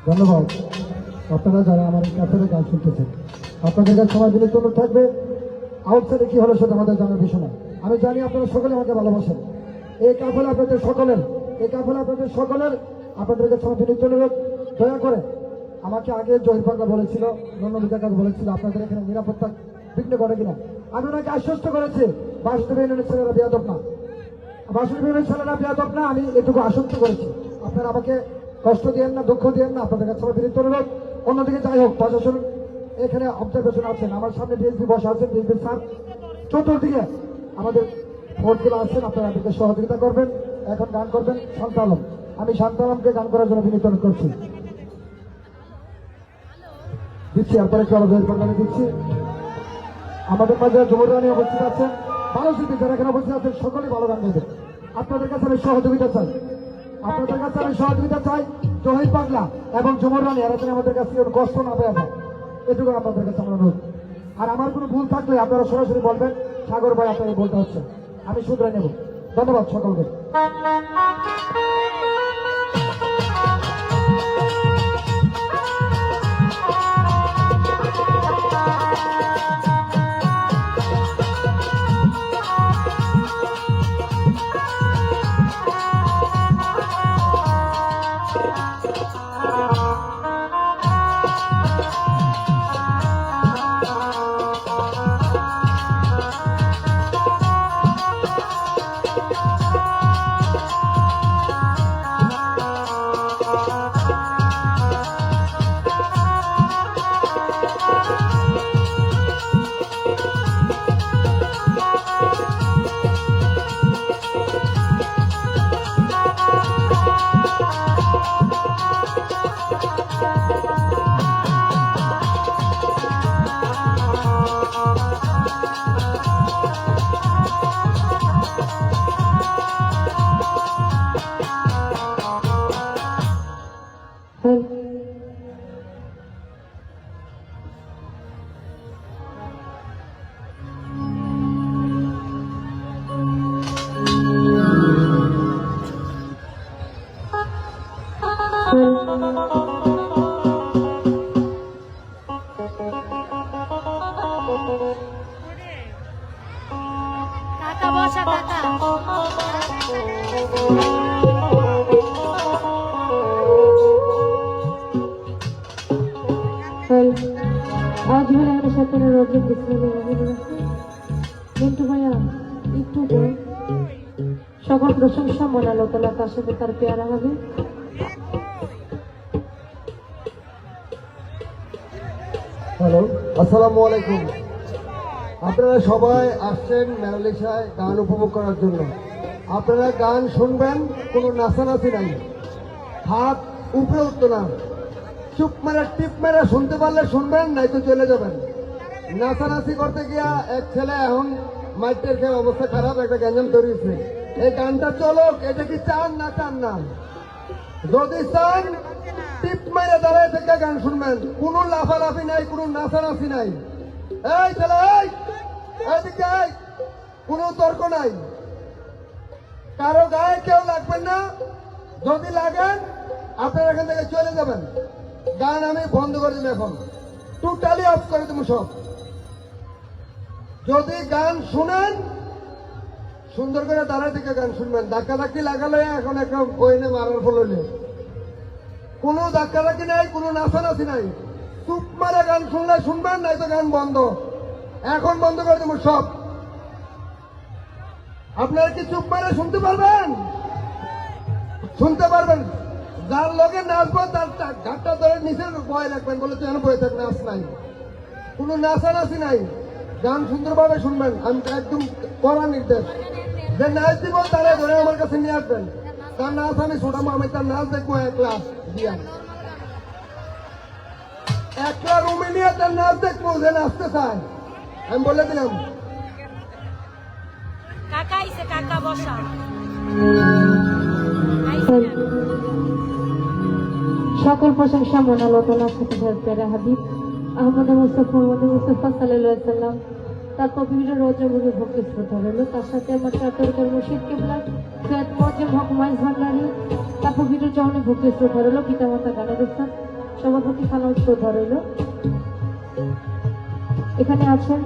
ধন্যবাদ। আপনারা যারা আমার এই ক্যাফেতে গান শুনতেছেন, আপনাদের কাছে সবাই মিলে চলতে থাকবে। আউটসাইডে কি হলো সেটা আমাদের জানার বিষয় না। আমি জানি আপনারা সকলে আমাকে ভালোবাসেন। এই কাফেলা আপনাদের সকলের, আপনাদের কাছে সবাই মিলে চলে দয়া করে আমাকে আগে জহির পাগলা বলেছিল, রণবিকাশ বলেছিল আপনাদের এখানে নিরাপত্তা বিঘ্ন করে কিনা। আমি ওনাকে আশ্বস্ত করেছি বাসুদেব ইউনিয়নের ছেলেরা বেয়াদব না, আমি এটুকু আশ্বস্ত করেছি। আপনারা আমাকে কষ্ট দিয়েন না, দুঃখ দিয়েন না, আপনাদের কাছে বিনীত অনুরোধ। অন্যদিকে যাই হোক, প্রশাসন এখানে অবজারভেশন আছেন, আমার সামনে ডিএসপি বসে আছেন, ডিএসপি স্যার চতুর্দিকে আমাদের ফোর্সগুলো আছেন, আপনারা আমাদেরকে সহযোগিতা করবেন। এখন গান করবেন শান্ত আলম। আমি শান্ত আলমকে গান করার জন্য বিনীত অনুরোধ করছি, দিচ্ছি। এরপরে একটু আলোচনা প্রদানে দিচ্ছি। আমাদের মাঝে যুবর রানী উপস্থিত আছেন, ভালো শিল্পী যারা এখানে উপস্থিত আছেন সকলেই ভালো গান গাইবেন। আপনাদের কাছে আমি সহযোগিতা চাই, জহির পাগলা এবং যুবর রানী এরা যেন আমাদের কাছে কষ্ট না পেয়ে যায়, এটুকু আপনাদের কাছে আমার অনুরোধ। আর আমার কোনো ভুল থাকলে আপনারা সরাসরি বলবেন, সাগর ভাই আপনাকে বলতে হচ্ছে, আমি শুধরে নেব। ধন্যবাদ সকলকে। কাকা বসা কাকা আজ হলে আমার সাথে রোগের কিন্তু ভাইয়া একটু সকল প্রশংসা মনালো তোলা তার সাথে তার পেয়ারা হবে। হ্যালো, আসসালামু আলাইকুম। আপনারা সবাই আসছেন মেরালিশায় গান উপভোগ করার জন্য। আপনারা গান শুনবেন, কোনো নাচানাচি নাই, হাত উপরে উঠতো না, চুপ মেরে টিপ মেরে শুনতে পারলে শুনবেন, নাই তো চলে যাবেন। নাচানাচি করতে গিয়া এক ছেলে এখন মাইটের খেয়ে অবস্থা খারাপ, একটা গ্যাঞ্জাম তৈরিছে। এই গানটা চলুক, এটা কি চান না চান না? যদি চান টিপ মেরে দাঁড়ায় থেকে গান শুনবেন, কোনো লাফালাফি নাই, কোনো নাচানাচি নাই। এই ছেলে এইদিকে আয়, কোনো তর্ক নাই, কারো গায়ে কেউ লাগবেন না। যদি লাগেন আপনারা এখান থেকে চলে যাবেন। গান আমি বন্ধ করে দিন, এখন টোটালি অফ করে দেবো সব। যদি গান শুনেন সুন্দর করে দাঁড়ায় থেকে গান শুনবেন। ধাক্কাধাক্কি লাগালে এখন একটা বইনে মারার ফল হইলে কোনো ধাক্কাধাক্কি নাই, কোনো নাচানাচি নাই। চুপ মারে গান শুনলে শুনবেন, নাই তো গান বন্ধ। এখন বন্ধ করে দেবো সব। আপনারা কি চুপ মারে শুনতে পারবেন? শুনতে পারবেন। যার লগে নাচবো তার ঘাটটা ধরে নিচের বয়ে রাখবেন, বলে তুই বয়ে থাক, নাচ নাই, কোনো নাচানাচি নাই। গান সুন্দরভাবে শুনবেন। আমি একদম কড়া নির্দেশ, যে নাচ দিব তারা ধরে আমার কাছে নিয়ে আসবেন। তার নাচ আমি ছোটাবো, আমি তার নাচ দেখবো একলা দিয়া, একলা রুমে নিয়ে তার নাচ দেখবো, যে নাচতে চায়। আমি বলে দিলাম। কাকা আইছে, কাকা বসা সকল প্রশংসা মন আল্লাহ তাআলা প্যারা হাবিব আহমদ মুস্তাফা সাল্লাল্লাহু আলাইহি সাল্লাম তার পবিত্র রজবুকে ভক্তি শ্রদ্ধা রইল। তার সাথে আমার চাতরকর মুর্শিদ কিবলা সৈয়দ মুআজ্জম হক মাইজ ভান্ডারী তার পবিত্র চরণে ভক্তি শ্রদ্ধা রইল। পিতামাতা গানের উস্তাদ সভাপতি সালাম শ্রদ্ধা রইল। এখানে আছেন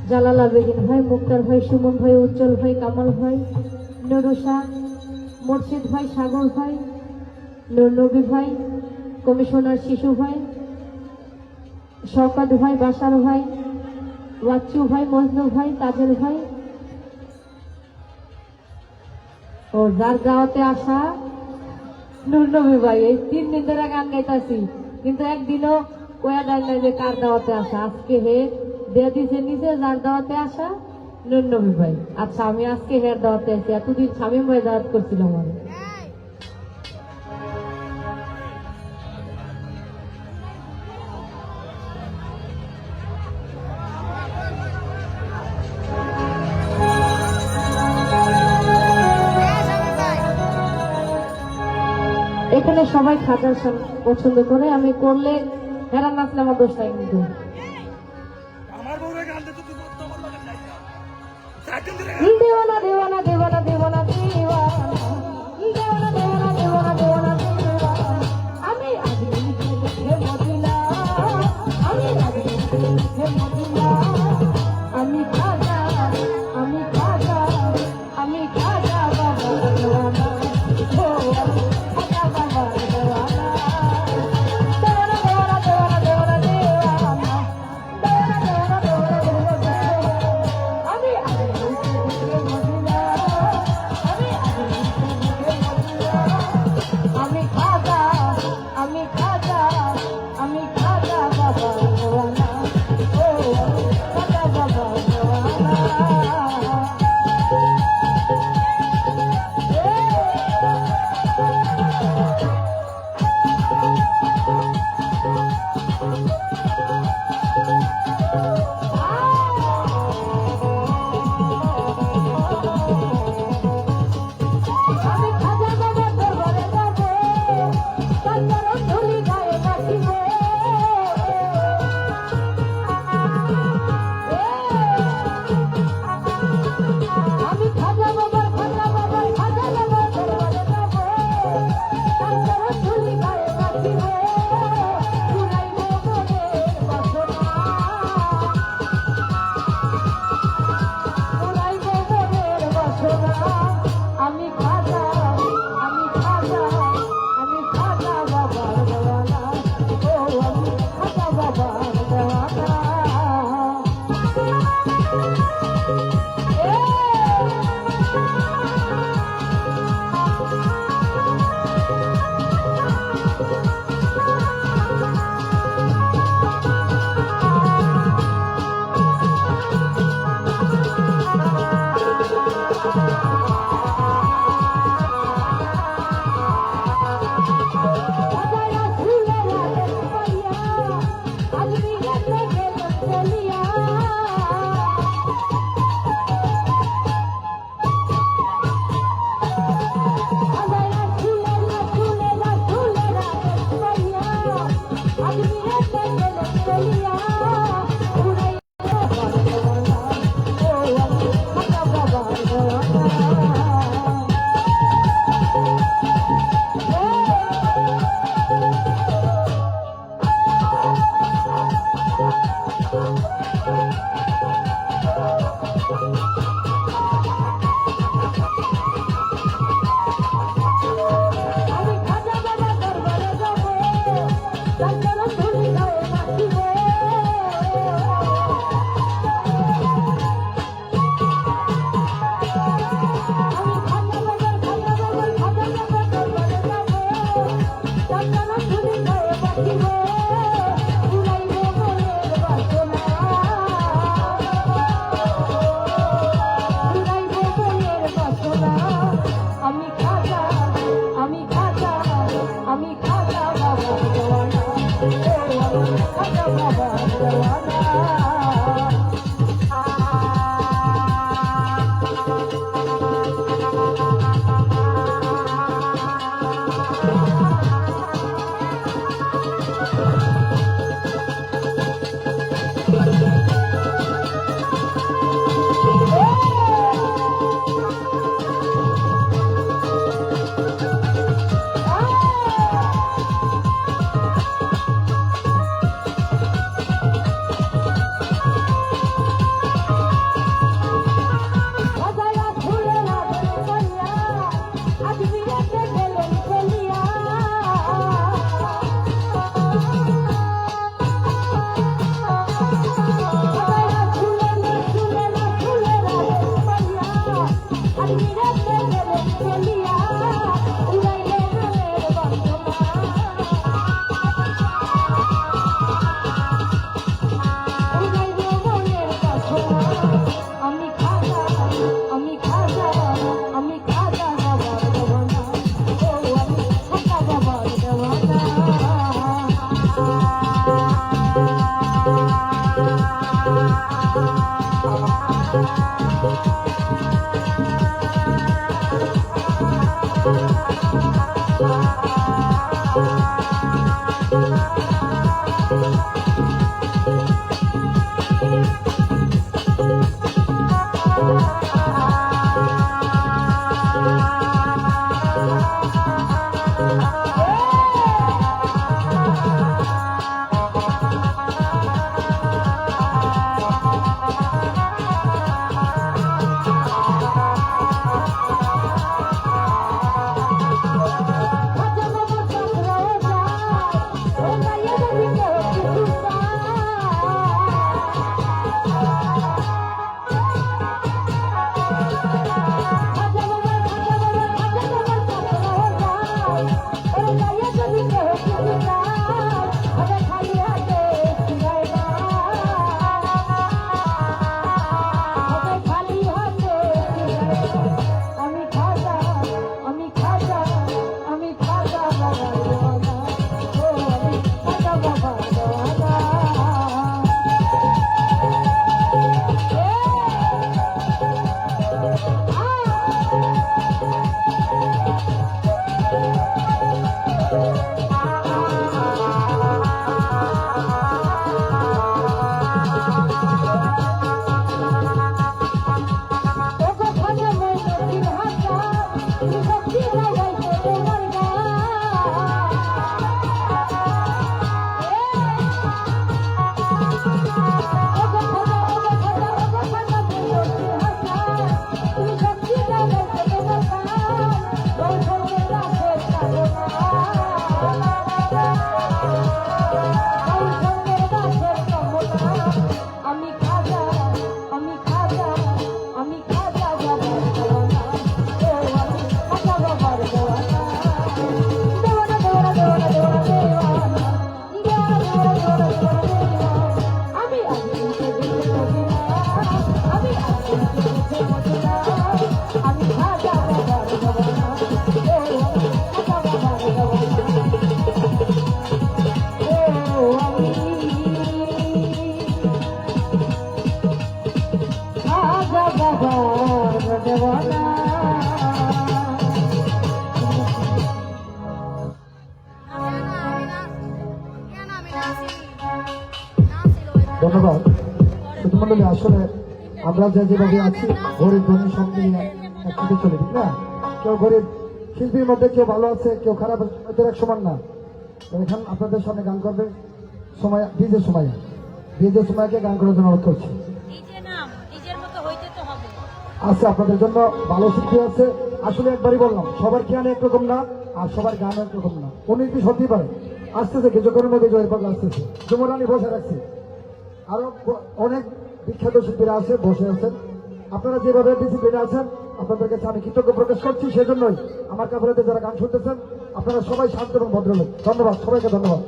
জালাল আবেদিন ভাই, মুক্তার ভাই, সুমন ভাই, উজ্জ্বল ভাই, কামাল ভাই, নুরুশা, মুর্শিদ ভাই, সাগর ভাই, নূর নবী ভাই, কমিশনার শিশু ভাই, শওকত ভাই, বাসার ভাই, ওয়াচ্চু ভাই, মজনু ভাই, তাজেল ভাই ও যার দাওয়াতে আসা নূর নবী ভাই। এই 3 দিন ধরে গান গাইতাছি, কিন্তু একদিনও কয়া ডাল নাই যে কার দাওয়াতে আসা। আজকে হে দিয়ে দিছে নিচে যার দাওয়াতে আসা নূর নবী ভাই। আচ্ছা, আমি আজকে হের দাওয়াতে আছি, এতদিন স্বামী ভাই দাওয়াত করছিলাম আমি। এখানে সবাই খাজার পছন্দ করে, আমি করলে হেরান নাচলে আমার দোষ নাই। কিন্তু দেওয়ানা দেওয়ানা দেওয়ানা দেওয়ানা দেওয়ানা দেওয়ানা দেওয়ানা দেওয়ানা দেওয়ানা দেওয়ানা আমি আজ লিখে লিখে মদিনা, আমি আজ লিখে লিখে মদিনা, আমি খাজা, আমি খাজা, আমি খাজা বাবা দেওয়ানা, ও আমি খাজা বাবা দেওয়ানা। দেওয়ানা দেওয়ানা দেওয়ানা দেওয়ানা দেওয়ানা দেওয়ানা দেওয়ানা দেওয়ানা দেওয়ানা আমি আজ লিখে লিখে মদিনা, আমি আজ লিখে লিখে মদিনা, আমি খাজা, আমি খাজা, আমি খাজা বাবা দেওয়ানা, ও আমি খাজা বাবা দেওয়ানা। আমি খাজা বাবার দরবারে যাব, তার চরণ ধুলি গায়ে মাখিব। আমি খাজা বাবার দরবারে যাব, তার চরণ ধুলি গায়ে মাখিব। পুরাইব মনের বাসনা, পুরাইব মনের বাসনা। আমি খাজা, আমি খাজা, আমি খাজা বাবার দেওয়ানা, ও আমি খাজা বাবার দেওয়ানা। খাজায়া ফুলের আলের পাইয়া, আজমি গেছে গেল চলিয়া। আমি খাজা বাবা দরবারে যাব তার চরণ ধুলি গায়ে মাখিব আমি খাজা বাবার দরবারে যাব তার চরণ ধুলি গায়ে মাখিব উড়াইব মনের বাসনা উড়াইব মনের বাসনা আমি খাজা বাবা দেওয়ানা ও আমি খাজা বাবা দেওয়ানা বাজায়া ফুলে রাতে কইয়া আজ বিরাতে গেলেন চলিয়া বাজায়া ফুলে রাতে কইয়া আজ বিরাতে গেলেন চলিয়া উড়াইলে মনের বাসনা উড়াইব মনের বাসনা আমি খাজা বাবার দেওয়ানা ও আমি খাজা বাবার দেওয়ানা খাজা বাবা কাকড়াও যায় ও গায়ে যদি কেউ কিছু খাজা বাবার কাকড়াও যায় ও গায়ে যদি কেউ কিছু আরে খালি হাতে ফিরাই না আরে খালি হাতে ফিরাই না আমি খাজা বাবার দেওয়ানা ও আমি খাজা বাবার দেওয়ানা ওগো খাজা মইনুদ্দিন হাসান তুমি সত্যি গাইছো তোমার গান ওগো খাজা মইনুদ্দিন হাসান তুমি সত্যি গাইছো তোমার গান বংশের দাসের কামনা বংশের দাসের কামনা আমি খাজা বাবার দেওয়ানা ও আমি খাজা বাবার দেওয়ানা আমি আমি খাজা বাবার দেওয়ানা ও আমি খাজা বাবার দেওয়ানা ও আমি খাজা বাবার দেওয়ানা ধন্যবাদ সুতমণ্ডলী। আসলে আমরা যেভাবে আছি গরিব ধনী সব নিয়ে একসাথে চলে, ঠিক না? কেউ গরিব শিল্পীর মধ্যে কেউ ভালো আছে, কেউ খারাপ আছে, এক সমান না। তো এখন আপনাদের সামনে গান করবে সময় ডিজে সময়। ডিজে সময়কে গান করার জন্য অনুরোধ করছি। নিজে নাম নিজের মতো হইতে তো হবে। আচ্ছা, আপনাদের জন্য ভালো শিল্পী আছে। আসলে একবারই বললাম, সবার জ্ঞান একরকম না আর সবার গান একরকম না। 19-20 হতেই পারে, আসতেছে কিছুক্ষণের মধ্যে জয়ের পাগলা আসতেছে, যুবরানী বসে রাখছি, আরো অনেক বিখ্যাত শিল্পীরা আছে বসে আছেন। আপনারা যেভাবে ডিসিপ্লিনে আছেন আপনাদের কাছে আমি কৃতজ্ঞ প্রকাশ করছি। সেজন্যই আমার কাপড়াতে যারা গান শুনতেছেন আপনারা সবাই শান্ত এবং ভদ্রলোক। ধন্যবাদ, সবাইকে ধন্যবাদ।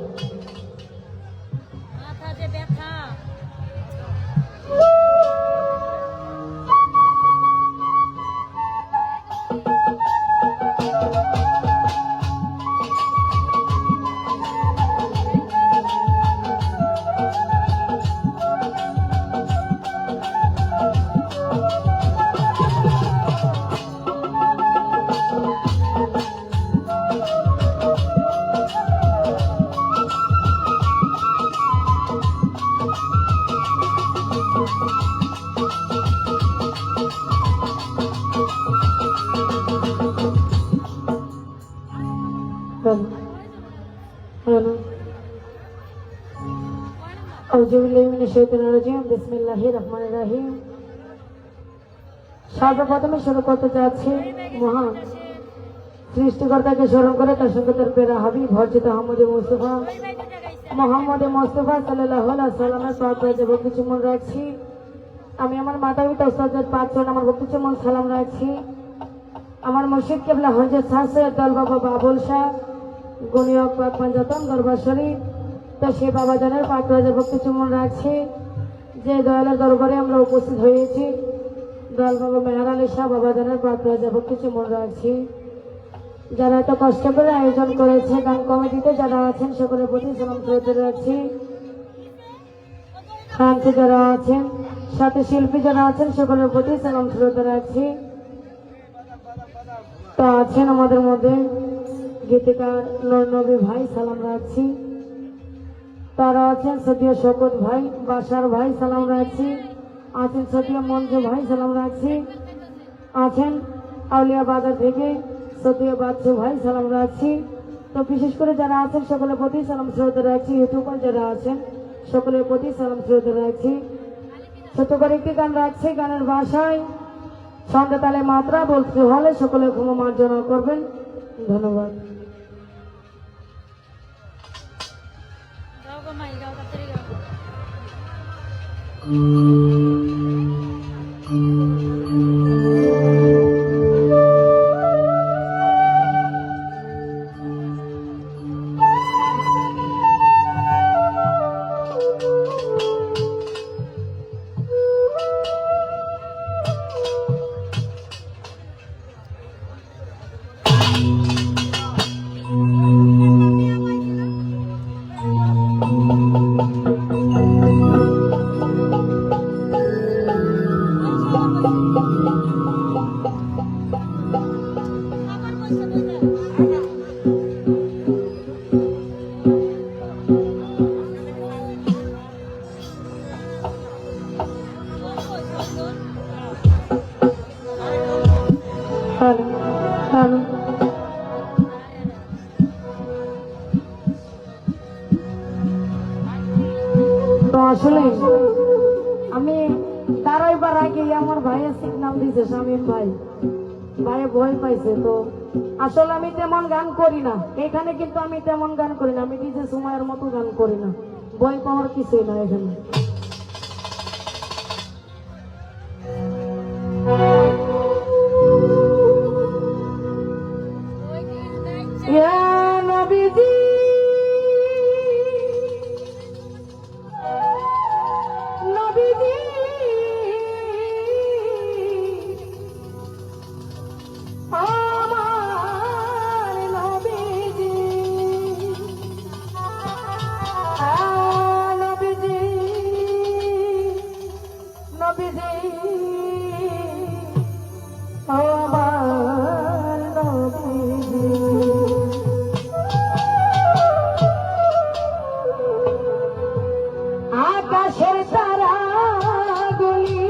মাথা যে ব্যথা। সর্বপ্রথমে শুরু করতে চাচ্ছি মহান সৃষ্টিকর্তাকে স্মরণ করে তার সঙ্গে তার পেরা হাবিব হযরত মোহাম্মদ মুস্তাফা সাল্লাল্লাহু আলাইহি সাল্লামের পাকে ভক্তি চুম্বন রাখছি। আমি আমার মাতা পিতা উস্তাদের পাঁচ জন আমার ভক্তি চুম্বন সালাম রাখছি। আমার মুর্শিদ কেবলা হযরত শাহ সৈয়দ দল বাবা বাবুল শাহ গুনিয়ক পাক পাঞ্জাতন দরবার শরীফ, তো সেই বাবা জানের পাক ভক্তি চুম্বন রাখছি। যে দয়ালের দরবারে আমরা উপস্থিত হয়েছি দয়াল বাবা মেহর আলী শাহ বাবা জানের পাক ভক্তি চুম্বন রাখছি। যারা এত কষ্ট করে আয়োজন করেছে গান কমিটিতে যারা আছেন সকলের প্রতি সালাম শ্রদ্ধা রাখছি। ফ্রান্সে যারা আছেন সাথে শিল্পী যারা আছেন সকলের প্রতি সালাম শ্রদ্ধা রাখছি। তো আছেন আমাদের মধ্যে গীতিকার নূর নবী ভাই, সালাম রাখছি। তারা আছেন সতীয় শকত ভাই, বাসার ভাই, সালাম রাখছি। আছেন সতীয় মঞ্জু ভাই, সালাম রাখছি। আছেন আউলিয়া বাজার থেকে সতীয় বাচ্চু ভাই, সালাম রাখছি। তো বিশেষ করে যারা আছেন সকলের প্রতি সালাম শ্রদ্ধা রাখছি। ইউটিউবার যারা আছেন সকলের প্রতি সালাম শ্রদ্ধা রাখছি। ছোট করে একটি গান রাখছি, গানের ভাষায় সন্ধ্যা তালে মাত্রা বলতে হলে সকলে ক্ষমা মার্জনা করবেন। ধন্যবাদ। গাও গো মাই গাও তাড়াতাড়ি গাও। তো আসলে আমি তারাই বার আগে আমার ভাই আছে নাম দিয়েছে শামীম ভাই, ভাই ভয় পাইছে। তো আসলে আমি তেমন গান করি না এখানে, কিন্তু আমি তেমন গান করি না, আমি ডিজে সময়ের মতো গান করি না, ভয় পাওয়ার কিছুই না এখানে। ইয়া নবীজি নবীজি আমার নবীজি নবীজি নবীজি আমার নবীজি আকাশের তারাগুলি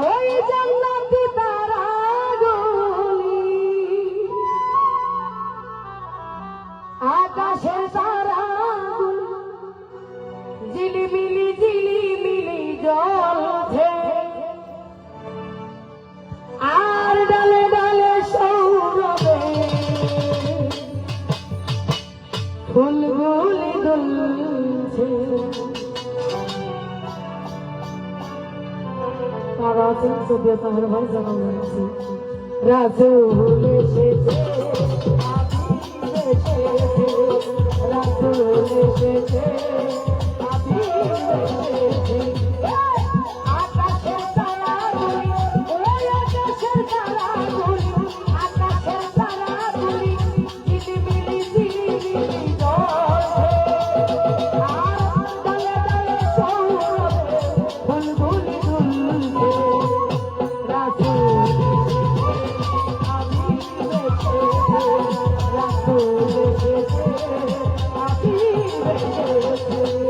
ওই জান্নাতি তারাগুলি, আকাশের তারা ঝিলিমিলি জ্বলছে আর ডালে ডালে সৌরভে ফুলগুলি দুলছে। তারা আছেন সবিয়া তাহের ভাই জানাচ্ছি রাসূল এসেছে হাবিব এসেছে রাসূল এসেছে হাবিব এসেছে। আকাশের তারাগুলি ওই আকাশের তারাগুলি আকাশের তারাগুলি ঝিলিমিলি জ্বলছে আর ডালে ডালে সৌরভে ফুলগুলি দুলছে। রাসূল হাবিব এসেছে রাসূল এসেছে হাবিব এসেছে।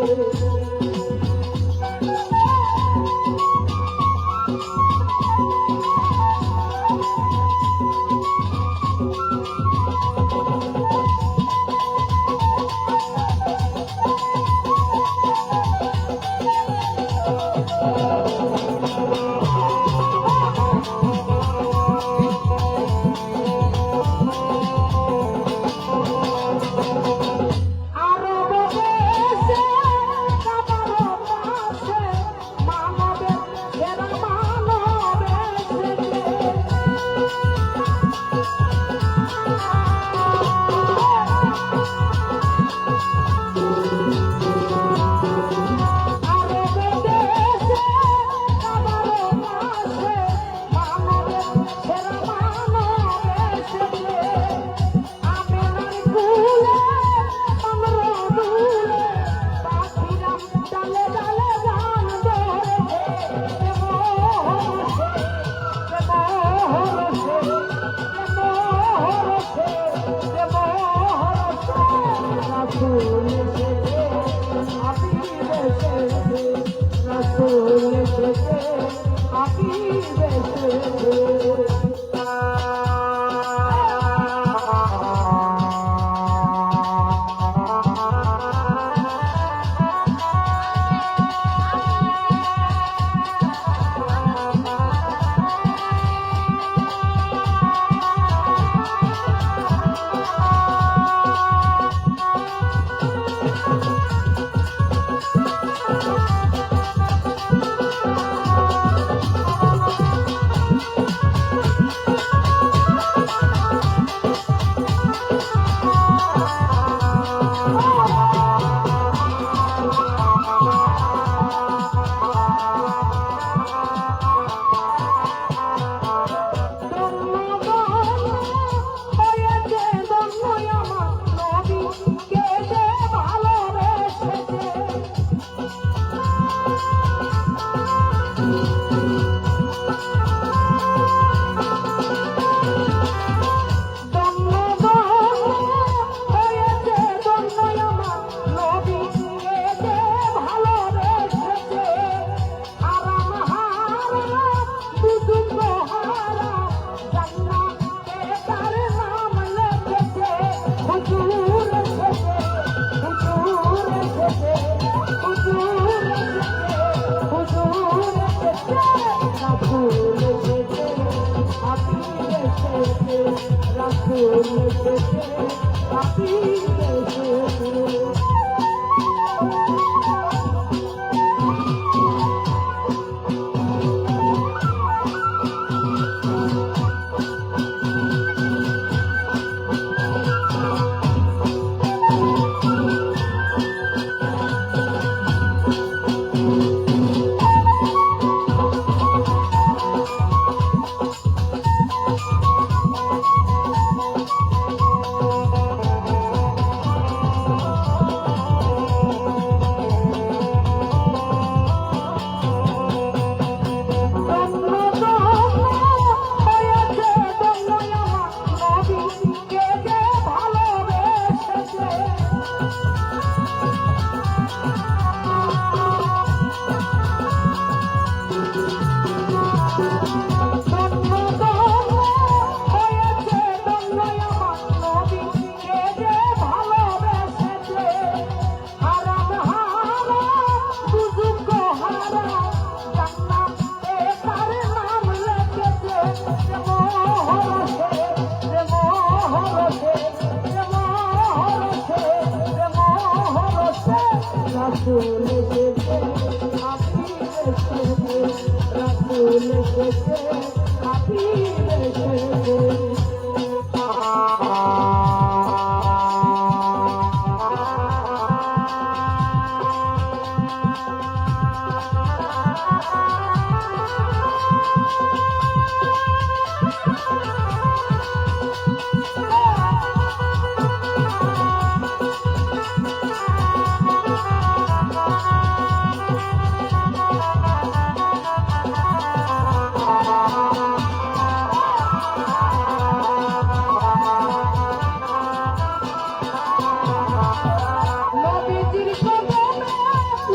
নবীজির কদমে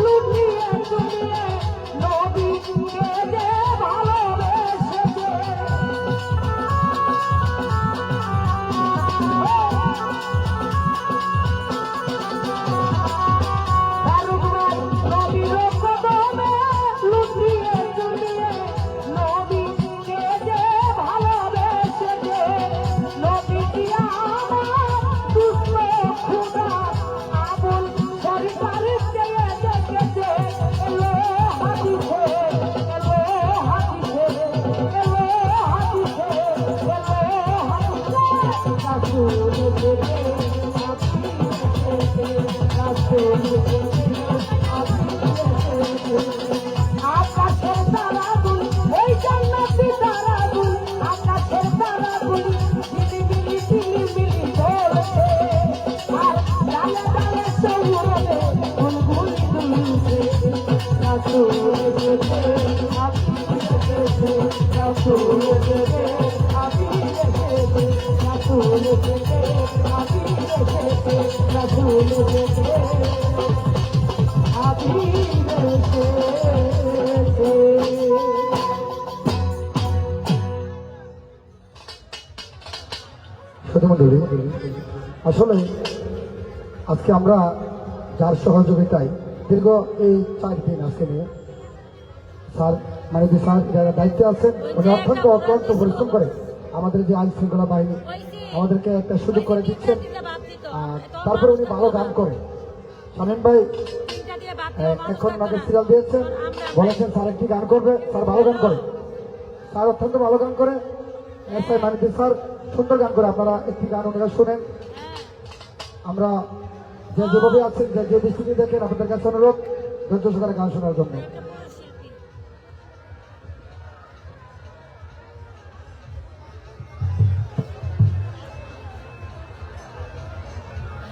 লুটিয়ে চুমিয়ে নবীকে যে ভালোবেসেছে ফারুক ভাই নবীর কদমে লুটিয়ে চুমিয়ে নবীকে যে ভালোবেসেছে নবীজি আমার দুষ্ট খুদা আবুল সরকার চেয়ে দেখেছে এলো হাদিসে এলো হাদিসে এলো হাদিসে এলো হাদিসে রাসূল থেকে আকাশের তারাগুলো ওই জান্নাতি তারাগুলো আকাশের তারাগুলো ঝিলিমিলি ঝিলিমিলি জ্বলছে আর ডালে ডালে সৌরভে গুনগুন দুলছে রাসূল এসেছে আপনি এসেছে রাসূল এসেছে আপনি এসেছে রাসূল এসেছে আপনি এসেছে রাসূল এসেছে আপনি এসেছে শ্রোতামণ্ডলী, আসলে আজকে আমরা যার সহযোগিতায় দীর্ঘ এই 4 দিন আজকে নিয়ে স্যার মানে যে স্যার যারা দায়িত্বে আছেন উনি অত্যন্ত অত্যন্ত পরিশ্রম করে আমাদের যে আইন শৃঙ্খলা বাহিনী আমাদেরকে একটা সুযোগ করে দিচ্ছেন। আর তারপরে উনি ভালো গান করে শামীম ভাই এখন নাকি সিরিয়াল দিয়েছেন, বলেছেন স্যার একটি গান করবে, স্যার ভালো গান করে, স্যার অত্যন্ত ভালো গান করে। এসআই মানিক স্যার সুন্দর গান করে, আপনারা একটি গান ওনারা শুনেন। আমরা যে যেভাবে আছেন যে দৃষ্টিতে দেখেন আপনাদের কাছে অনুরোধ ধৈর্য সহকারে গান শোনার জন্য।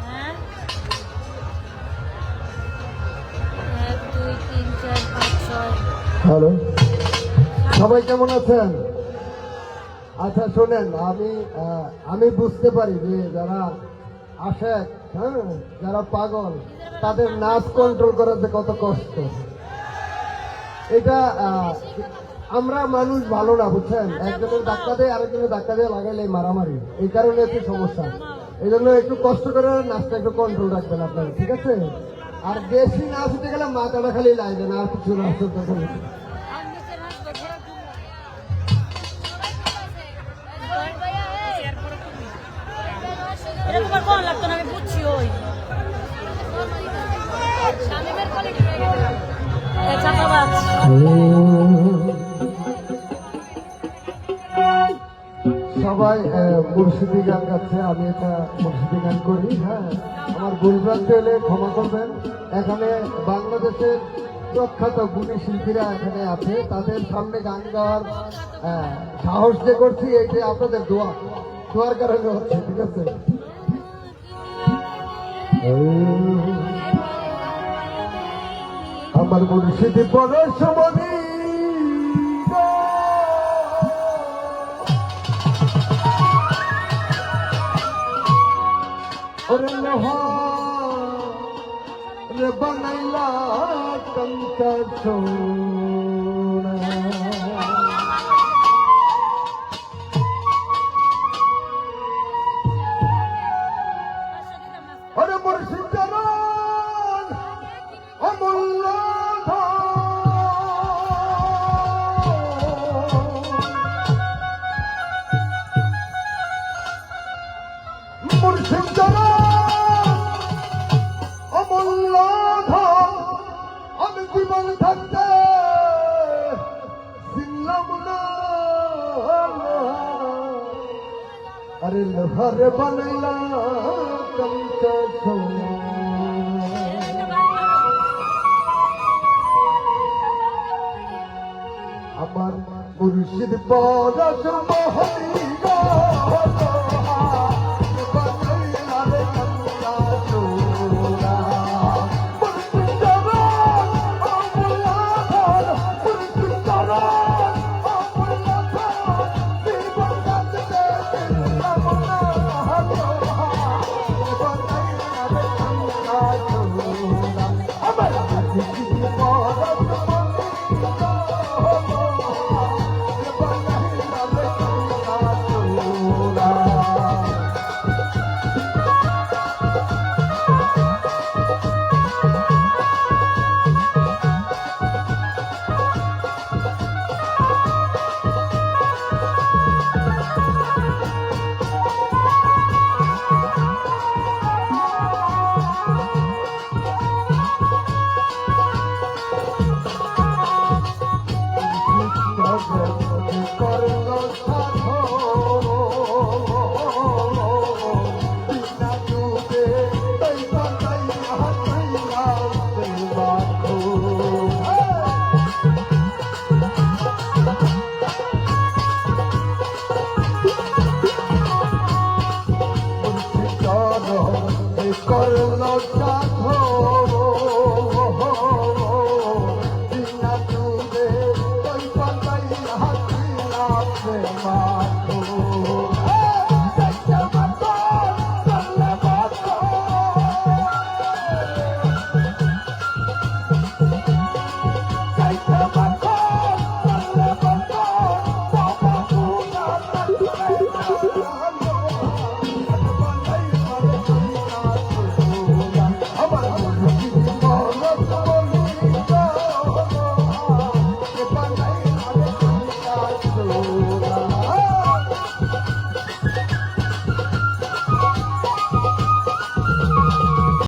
হ্যাঁ 1 2 3 4 5 6 হ্যালো, সবাই কেমন আছেন? আচ্ছা শোনেন, আমি বুঝতে পারি যে যারা আশেক, হ্যাঁ, যারা পাগল, তাদের নাচ কন্ট্রোল করা যে কত কষ্ট। এটা আমরা মানুষ ভালো না, বুঝছেন, একজনের ধাক্কা দেয় আরেকজনের ধাক্কা দিয়ে লাগাইলে মারামারি, এই কারণে একটু সমস্যা। এই জন্য একটু কষ্ট করে নাচটা একটু কন্ট্রোল রাখবেন আপনারা, ঠিক আছে? আর বেশি নাচ হতে গেলে মাথাটা খালি লাগবে না, আর কিছু নাচ করতে হবে না। আর নিচের হাত বসে এটা তোমার কোন লাগতো না, আমি বুঝছি। ওই শামীমের কোয়ালিটি হয়ে গেছে চাপাবাজ। সবাই মুর্শিদি গান গাচ্ছে, আমি এটা মুর্শিদি গান করি। হ্যাঁ, আমার ভুলভ্রান্তি হলে ক্ষমা করবেন। এখানে বাংলাদেশের প্রখ্যাত গুণী শিল্পীরা এখানে আছে, তাদের সামনে গান গাওয়ার সাহস যে করছি এইটা আপনাদের দোয়ার কারণে হচ্ছে, ঠিক আছে? আমার মুর্শিদি পরশমণি ওরে লোহা রে বানাইলা কঙ্কার সোনা, ওরে মুর্শিদ জালাল অমূল্য মুর্শিদ জালাল অমূল্য ধন, আমি জীবন থাকতে চিনলাম না আরে লোহারে বানাইলাম কমটা সোনা আমার মুর্শিদ পরশ মোহনী গো